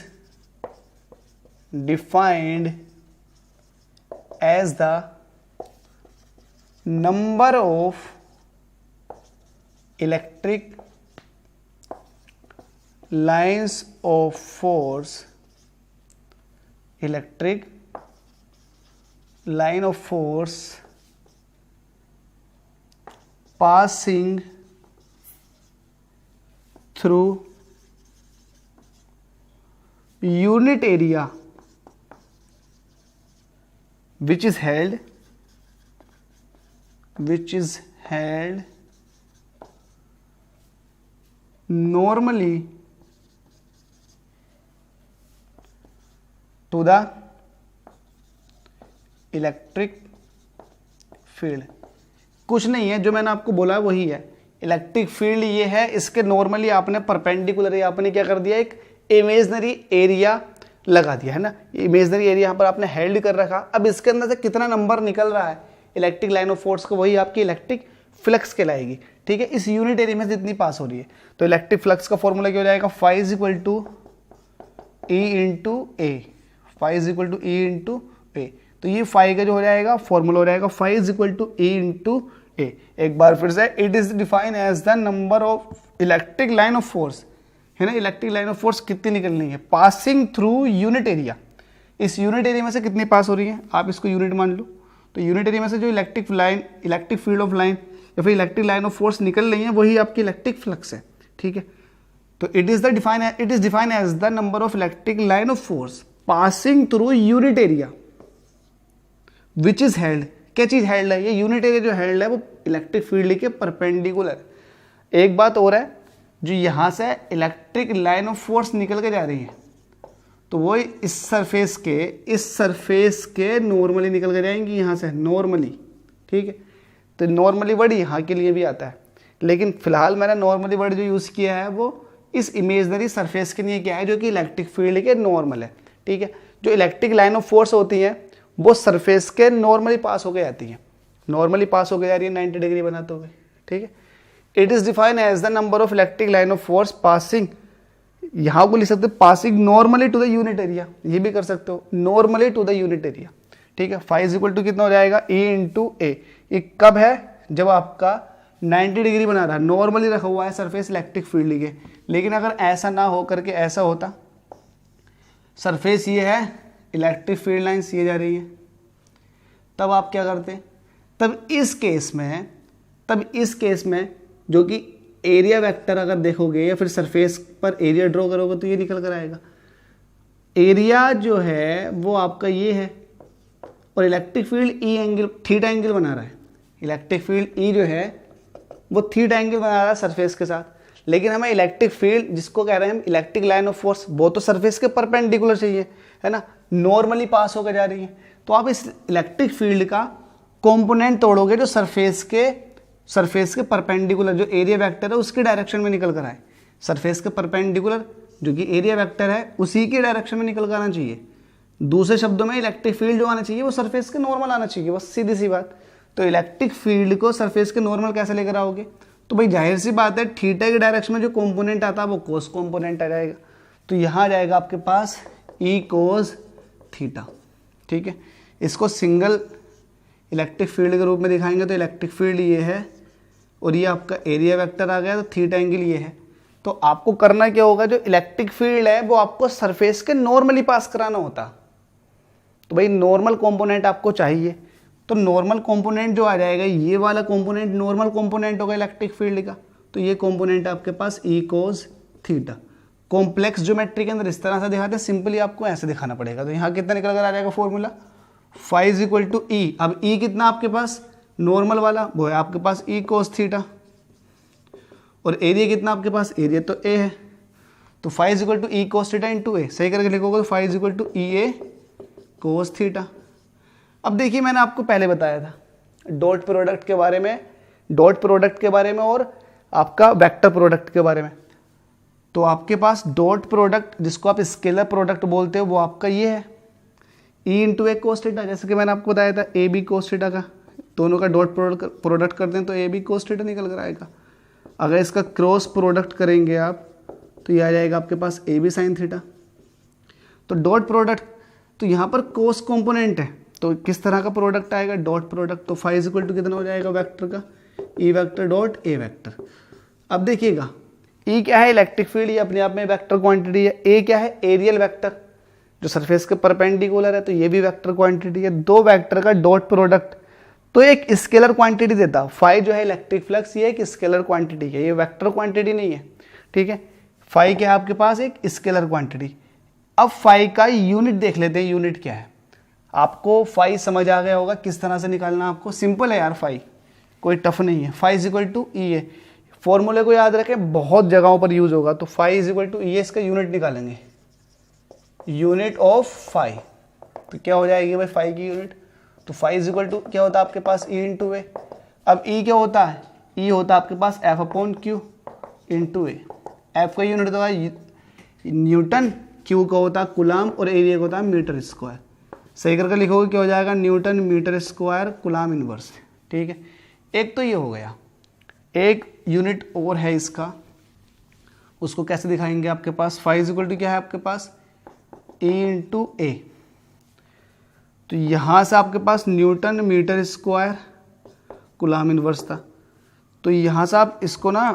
defined as the number of electric lines of force, electric line of force passing through unit area which is held normally to the electric field. कुछ नहीं है, जो मैंने आपको बोला वही है। इलेक्ट्रिक फील्ड ये है, इसके नॉर्मली आपने परपेंडिकुलर आपने क्या कर दिया, एक इमेजनरी एरिया लगा दिया है ना। इमेजनरी एरिया यहाँ पर आपने हेल्ड कर रखा। अब इसके अंदर से कितना नंबर निकल रहा है इलेक्ट्रिक लाइन ऑफ फोर्स को, वही आपकी इलेक्ट्रिक फ्लक्स कहलाएगी। ठीक है, इस यूनिट एरिया में जितनी पास हो रही है। तो इलेक्ट्रिक फ्लक्स का फॉर्मूला क्या हो जाएगा, phi is equal to e into a, phi is equal to e into ए। तो ये फाई का जो हो जाएगा फॉर्मूला हो जाएगा phi is equal to e into a. एक बार फिर से, it is define as the number of electric line of force, है ना। इलेक्ट्रिक लाइन ऑफ फोर्स कितनी निकलनी है, पासिंग थ्रू यूनिट एरिया। इस यूनिट एरिया में से कितनी पास हो रही है, आप इसको यूनिट मान लो। तो यूनिट एरिया में से जो electric line, electric field of line या फिर इलेक्ट्रिक लाइन ऑफ फोर्स निकल रही है, वही आपकी इलेक्ट्रिक फ्लक्स है। ठीक है, तो it is define as the number of electric line of force passing through unit area which is held. क्या चीज हेल्ड है, ये यूनिट एरिया जो हेल्ड है वो इलेक्ट्रिक फील्ड के परपेंडिकुलर। एक बात और है, जो यहां से इलेक्ट्रिक लाइन ऑफ फोर्स निकल के जा रही है तो वो इस सरफेस के नॉर्मली निकल के जाएंगी यहां से, नॉर्मली। ठीक है, तो नॉर्मली वर्ड यहाँ के लिए भी आता है, लेकिन फिलहाल मैंने नॉर्मली वर्ड जो यूज किया है वो इस इमेजनरी सरफेस के लिए क्या है, जो कि इलेक्ट्रिक फील्ड के नॉर्मल है। ठीक है, जो इलेक्ट्रिक लाइन ऑफ फोर्स होती है वो सरफेस के नॉर्मली पास होकर जाती है, नॉर्मली पास होकर जा रही है 90 डिग्री बनाते हुए। ठीक है, it is defined as the number of electric line of force passing, यहां को लिख सकते हो passing normally to the unit area, ये भी कर सकते हो, normally to the unit area. ठीक है, फाई इज इक्वल टू कितना हो जाएगा, ए इंटू ए। ये कब है, जब आपका 90 डिग्री बना रहा है, नॉर्मली रखा हुआ है सरफेस इलेक्ट्रिक फील्ड के। लेकिन अगर ऐसा ना हो करके ऐसा होता, सरफेस ये है, इलेक्ट्रिक फील्ड लाइंस ये जा रही है, तब आप क्या करते, तब इस केस में जो कि एरिया वेक्टर अगर देखोगे या फिर सरफेस पर एरिया ड्रॉ करोगे तो ये निकल कर आएगा। एरिया जो है वो आपका ये है और electric field E angle, theta angle बना रहा है। इलेक्ट्रिक फील्ड ई जो है वो थीटा एंगल बना रहा है सरफेस के साथ, लेकिन हमें इलेक्ट्रिक फील्ड, जिसको कह रहे हैं हम इलेक्ट्रिक लाइन ऑफ फोर्स, वो तो सरफेस के परपेंडिकुलर चाहिए, है ना, नॉर्मली पास होकर जा रही है। तो आप इस इलेक्ट्रिक फील्ड का कंपोनेंट तोड़ोगे जो सरफेस के परपेंडिकुलर, जो एरिया वेक्टर है उसके डायरेक्शन में निकल कर आए। सरफेस के परपेंडिकुलर जो कि एरिया वेक्टर है उसी के डायरेक्शन में निकल कर आना चाहिए। दूसरे शब्दों में इलेक्ट्रिक फील्ड जो आना चाहिए वो सरफेस के नॉर्मल आना चाहिए, बस सीधी सी बात। तो इलेक्ट्रिक फील्ड को सरफेस के नॉर्मल कैसे लेकर आओगे? तो भाई जाहिर सी बात है, थीटा के डायरेक्शन में जो कंपोनेंट आता है वो कोस कंपोनेंट आ जाएगा। तो यहाँ आ जाएगा आपके पास ई कोस थीटा। ठीक है, इसको सिंगल इलेक्ट्रिक फील्ड के रूप में दिखाएंगे तो इलेक्ट्रिक फील्ड ये है और ये आपका एरिया वेक्टर आ गया, तो थीटा एंगल ये है। तो आपको करना क्या होगा, जो इलेक्ट्रिक फील्ड है वो आपको सरफेस के नॉर्मली पास कराना होता। तो भाई नॉर्मल कंपोनेंट आपको चाहिए, तो नॉर्मल कंपोनेंट जो आ जाएगा, ये वाला कंपोनेंट नॉर्मल कंपोनेंट होगा इलेक्ट्रिक फील्ड का। तो ये कंपोनेंट आपके पास ई कोस थीटा। कॉम्प्लेक्स ज्योमेट्री के अंदर इस तरह से दिखाते हैं, सिंपली आपको ऐसे दिखाना पड़ेगा। तो यहाँ कितना निकल कर आ जाएगा formula, phi is equal to e. अब ई कितना आपके पास, नॉर्मल वाला वो है आपके पास ई कोस थीटा, और एरिया कितना आपके पास, एरिया तो ए है, तो phi is equal to e cos theta into a. सही करके लिखोगे तो phi is equal to e a cos theta. अब देखिए मैंने आपको पहले बताया था डॉट प्रोडक्ट के बारे में और आपका वेक्टर प्रोडक्ट के बारे में। तो आपके पास डॉट प्रोडक्ट, जिसको आप स्केलर प्रोडक्ट बोलते हो, वो आपका ये है ई इंटू ए कोस थीटा। जैसे कि मैंने आपको बताया था ए बी कोस थीटा का, दोनों का डॉट प्रोडक्ट करते हैं तो ए बी कोस थीटा निकल कर आएगा। अगर इसका क्रॉस प्रोडक्ट करेंगे आप तो ये आ जाएगा आपके पास ए बी साइन थीटा। तो डॉट प्रोडक्ट, तो यहाँ पर कोस कंपोनेंट है, तो किस तरह का प्रोडक्ट आएगा, डॉट प्रोडक्ट। तो फाई इज इक्वल टू कितना हो जाएगा वेक्टर का, E vector dot A vector. अब देखिएगा ई क्या है, इलेक्ट्रिक फील्ड, ये अपने आप में वेक्टर क्वांटिटी है। ए क्या है, एरियल वेक्टर जो सरफेस के परपेंडिकुलर है, तो ये भी वेक्टर क्वांटिटी है। दो वेक्टर का डॉट प्रोडक्ट तो एक स्केलर क्वांटिटी देता। फाई जो है इलेक्ट्रिक फ्लक्स, ये एक स्केलर क्वांटिटी है, ये वेक्टर क्वांटिटी नहीं है। ठीक है, फाई क्या है आपके पास, एक स्केलर क्वांटिटी। अब फाई का यूनिट देख लेते हैं, यूनिट क्या है। आपको फाई समझ आ गया होगा किस तरह से निकालना, आपको सिंपल है यार, फाई कोई टफ नहीं है। Phi is equal to e ए, फॉर्मूले को याद रखें, बहुत जगहों पर यूज होगा। तो phi is equal to e ए, इसका यूनिट निकालेंगे, यूनिट ऑफ फाई। तो क्या हो जाएगी भाई फाई की यूनिट, तो फाई इज इक्वल टू क्या होता है आपके पास, ई इंटू ए। अब ई क्या होता है, ई होता है आपके पास एफ अपॉन क्यू इंटू ए। एफ का यूनिट होता है न्यूटन, क्यू का होता है कुलाम, और एरिया का होता है मीटर स्क्वायर। सही करके लिखोगे क्या हो जाएगा, newton metre square coulomb inverse. ठीक है, एक तो ये हो गया। एक यूनिट और है इसका, उसको कैसे दिखाएंगे, आपके पास फाई इज इक्वल टू क्या है आपके पास, ई इंटू ए। तो यहाँ से आपके पास newton metre square coulomb inverse था। तो यहाँ से आप इसको ना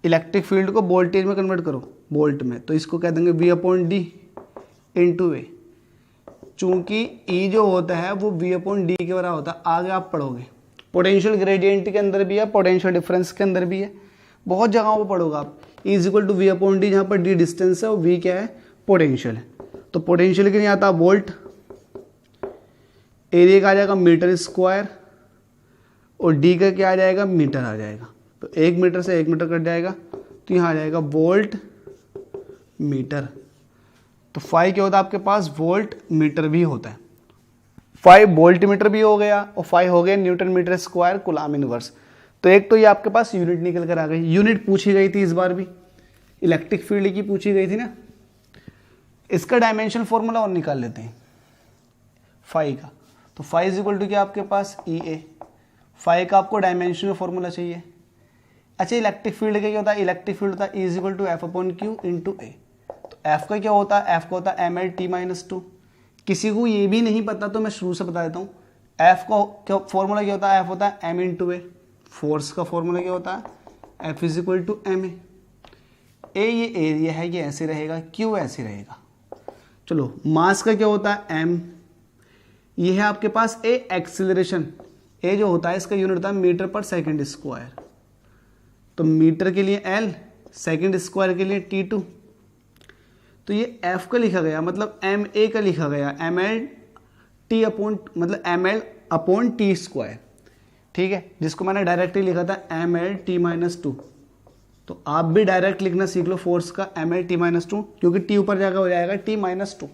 इलेक्ट्रिक फील्ड को वोल्टेज में कन्वर्ट करो, वोल्ट में, तो इसको कह देंगे V upon D into A. चूँकि ई जो होता है वो वी अपॉन डी के बराबर होता है। आगे आप पढ़ोगे पोटेंशियल ग्रेडियंट के अंदर भी है, पोटेंशियल डिफरेंस के अंदर भी है, बहुत जगहों पर पढ़ोगे आप। E is equal to v upon d, जहाँ पर डी डिस्टेंस है और वी क्या है, पोटेंशियल है। तो पोटेंशियल के लिए आता वोल्ट, एरिया का आ जाएगा मीटर स्क्वायर, और डी का क्या आ जाएगा, मीटर आ जाएगा। तो 1 मीटर से 1 मीटर कट जाएगा, तो यहाँ आ जाएगा वोल्ट मीटर। तो फाई क्या होता है आपके पास, वोल्ट मीटर भी होता है। फाई वोल्ट मीटर भी हो गया, और फाई हो गया newton metre square coulomb inverse. तो एक तो ये आपके पास यूनिट निकल कर आ गई। यूनिट पूछी गई थी इस बार भी, इलेक्ट्रिक फील्ड की पूछी गई थी ना। इसका डायमेंशन फॉर्मूला और निकाल लेते हैं फाई का। तो फाई इज इक्वल टू क्या आपके पास, ई ए। फाई का आपको डायमेंशनल फॉर्मूला चाहिए। अच्छा, इलेक्ट्रिक फील्ड का क्या होता है, इलेक्ट्रिक फील्ड होता है E is equal to F upon Q into ए। तो एफ का क्या होता है, एफ का होता है m l t minus two. किसी को ये भी नहीं पता तो मैं शुरू से बता देता हूँ। एफ का क्या फॉर्मूला क्या होता है, एफ होता है एम इंटू ए। फोर्स का फॉर्मूला क्या होता है, f is equal to m a. ये एरिया है, ये ऐसे रहेगा, क्यू ऐसे रहेगा। चलो, मास का क्या होता है, एम। ये है आपके पास ए एक्सीलरेशन। ए जो होता है इसका यूनिट होता है मीटर पर सेकंड स्क्वायर। तो मीटर के लिए एल, सेकंड स्क्वायर के लिए T2। तो ये एफ का लिखा गया, मतलब एम ए का लिखा गया एम एल टी अपॉन, मतलब m l upon t square. ठीक है, जिसको मैंने डायरेक्टली लिखा था m l t minus two. तो आप भी डायरेक्ट लिखना सीख लो फोर्स का mL_t-2, क्योंकि t ऊपर जाकर हो जाएगा t-2।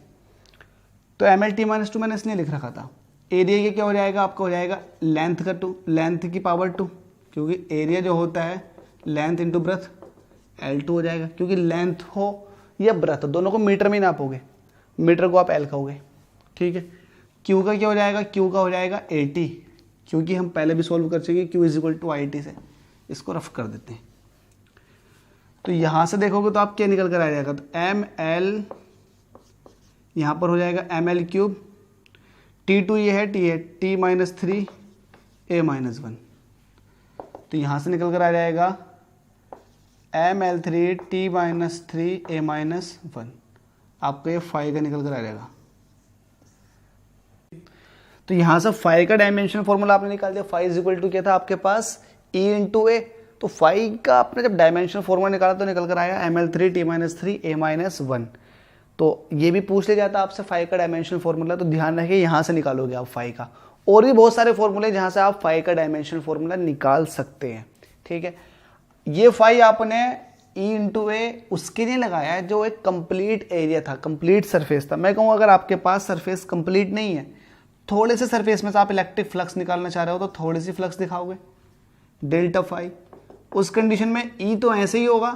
तो mL_t-2 मैंने इसलिए लिख रखा था। एरिया ये क्या हो जाएगा आपका, हो जाएगा लेंथ का 2, लेंथ की पावर 2, क्योंकि एरिया जो होता है लेंथ इंटू ब्रेथ, L2 हो जाएगा, क्योंकि लेंथ हो या ब्रेथ दोनों को मीटर में ही नापोगे, मीटर को आप L कहोगे, ठीक है। Q का क्या हो जाएगा, Q का हो जाएगा 80, क्योंकि हम पहले भी सॉल्व कर चुके Q = IT से, इसको रफ कर देते हैं। तो यहाँ से देखोगे तो आप क्या निकल कर आ जाएगा, तो mL यहाँ पर हो जाएगा mL3, T2 ये है, T है, T-3 A-1, तो यहाँ से निकल कर आ जाएगा mL3 T-3 A-1, आपका ये फाई का निकल कर आ जाएगा। तो यहाँ से फाई का डायमेंशन फॉर्मूला आपने निकाल दिया। फाई = क्या था आपके पास, E × A। तो फाई का आपने जब डायमेंशन फॉर्मूला निकाला तो निकल कर आया mL3 T-3 A-1। तो ये भी पूछ ले जाता आपसे फाई का डायमेंशन फॉर्मूला, तो ध्यान रखिए यहाँ से निकालोगे आप फाई का। और भी बहुत सारे फॉर्मूले जहाँ से आप फाई का डायमेंशन फॉर्मूला निकाल सकते हैं, ठीक है। ये फाई आपने E × A उसके लिए लगाया है जो एक कंप्लीट एरिया था, कंप्लीट सरफेस था। मैं कहूँ अगर आपके पास सरफेस कंप्लीट नहीं है, थोड़े से सरफेस में से आप इलेक्ट्रिक फ्लक्स निकालना चाह रहे हो, तो थोड़ी सी फ्लक्स दिखाओगे, डेल्टा फाई। उस कंडीशन में E तो ऐसे ही होगा,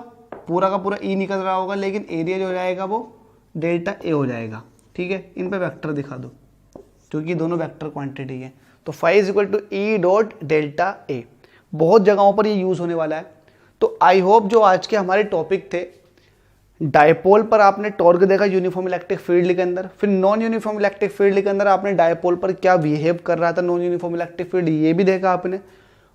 पूरा का पूरा E निकल रहा होगा, लेकिन एरिया जो हो जाएगा वो डेल्टा A हो जाएगा, ठीक है। इन पे वेक्टर दिखा दो, क्योंकि दोनों वेक्टर क्वांटिटी है। तो फाई = E.ΔA बहुत जगहों पर ये यूज़ होने वाला है। तो आई होप जो आज के हमारे टॉपिक थे, डायपोल पर आपने टॉर्क देखा यूनिफॉर्म इलेक्ट्रिक फील्ड के अंदर, फिर नॉन यूनिफॉर्म इलेक्ट्रिक फील्ड के अंदर आपने डायपोल पर क्या बिहेव कर रहा था नॉन यूनिफॉर्म इलेक्ट्रिक फील्ड, ये भी देखा आपने।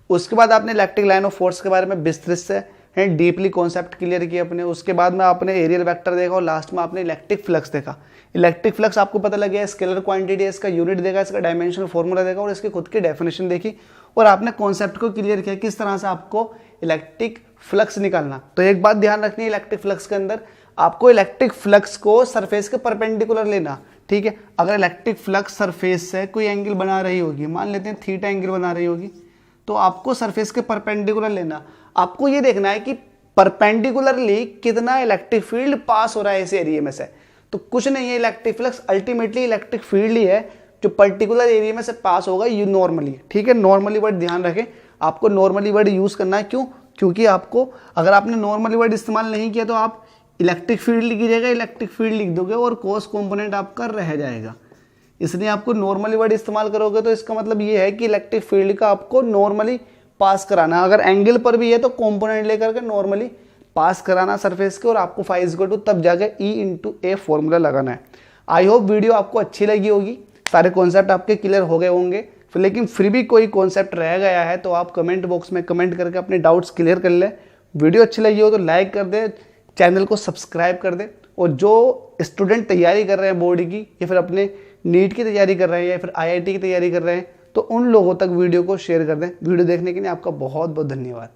उसके बाद आपने इलेक्ट्रिक लाइन ऑफ फोर्स के बारे में विस्तृत से डीपली कॉन्सेप्ट क्लियर किया अपने। उसके बाद में आपने एरियल वेक्टर देखा और लास्ट में आपने इलेक्ट्रिक फ्लक्स देखा। इलेक्ट्रिक फ्लक्स आपको पता लग गया, स्केलर क्वांटिटी है, इसका यूनिट देखा, इसका डायमेंशन फॉर्मूला देखा और इसकी खुद की डेफिनेशन देखी, और आपने कॉन्सेप्ट को क्लियर किया किस तरह से आपको इलेक्ट्रिक फ्लक्स निकालना। तो एक बात ध्यान रखनी है, इलेक्ट्रिक फ्लक्स के अंदर आपको इलेक्ट्रिक फ्लक्स को सरफेस के परपेंडिकुलर लेना, ठीक है। अगर इलेक्ट्रिक फ्लक्स सरफेस से कोई एंगल बना रही होगी, मान लेते हैं थीटा एंगल बना रही होगी, तो आपको सरफेस के परपेंडिकुलर लेना। आपको ये देखना है कि परपेंडिकुलरली कितना इलेक्ट्रिक फील्ड पास हो रहा है इस एरिया में से। तो कुछ नहीं है, electric flux ultimately electric field ही है जो पर्टिकुलर एरिया में से पास होगा यू नॉर्मली, ठीक है। नॉर्मली वर्ड ध्यान रखें, आपको नॉर्मली वर्ड यूज करना है। क्यों? क्योंकि आपको अगर आपने नॉर्मली वर्ड इस्तेमाल नहीं किया तो आप इलेक्ट्रिक फील्ड लिखी जगह इलेक्ट्रिक फील्ड लिख दोगे और कॉस कंपोनेंट आपका रह जाएगा। इसलिए आपको नॉर्मली वर्ड इस्तेमाल करोगे तो इसका मतलब ये है कि इलेक्ट्रिक फील्ड का आपको नॉर्मली पास कराना। अगर एंगल पर भी है तो कंपोनेंट लेकर के नॉर्मली पास कराना सरफेस के, और आपको फाई = तब जाके E × A फॉर्मूला लगाना है। आई होप वीडियो आपको अच्छी लगी होगी, सारे कॉन्सेप्ट आपके क्लियर हो गए होंगे। लेकिन फिर भी कोई कॉन्सेप्ट रह गया है तो आप कमेंट बॉक्स में कमेंट करके अपने डाउट्स क्लियर कर लें। वीडियो अच्छी लगी हो तो लाइक कर दे, चैनल को सब्सक्राइब कर दे, और जो स्टूडेंट तैयारी कर रहे हैं बोर्ड की या फिर अपने नीट की तैयारी कर रहे हैं या फिर IIT की तैयारी कर रहे हैं तो उन लोगों तक वीडियो को शेयर कर दें। वीडियो देखने के लिए आपका बहुत बहुत धन्यवाद।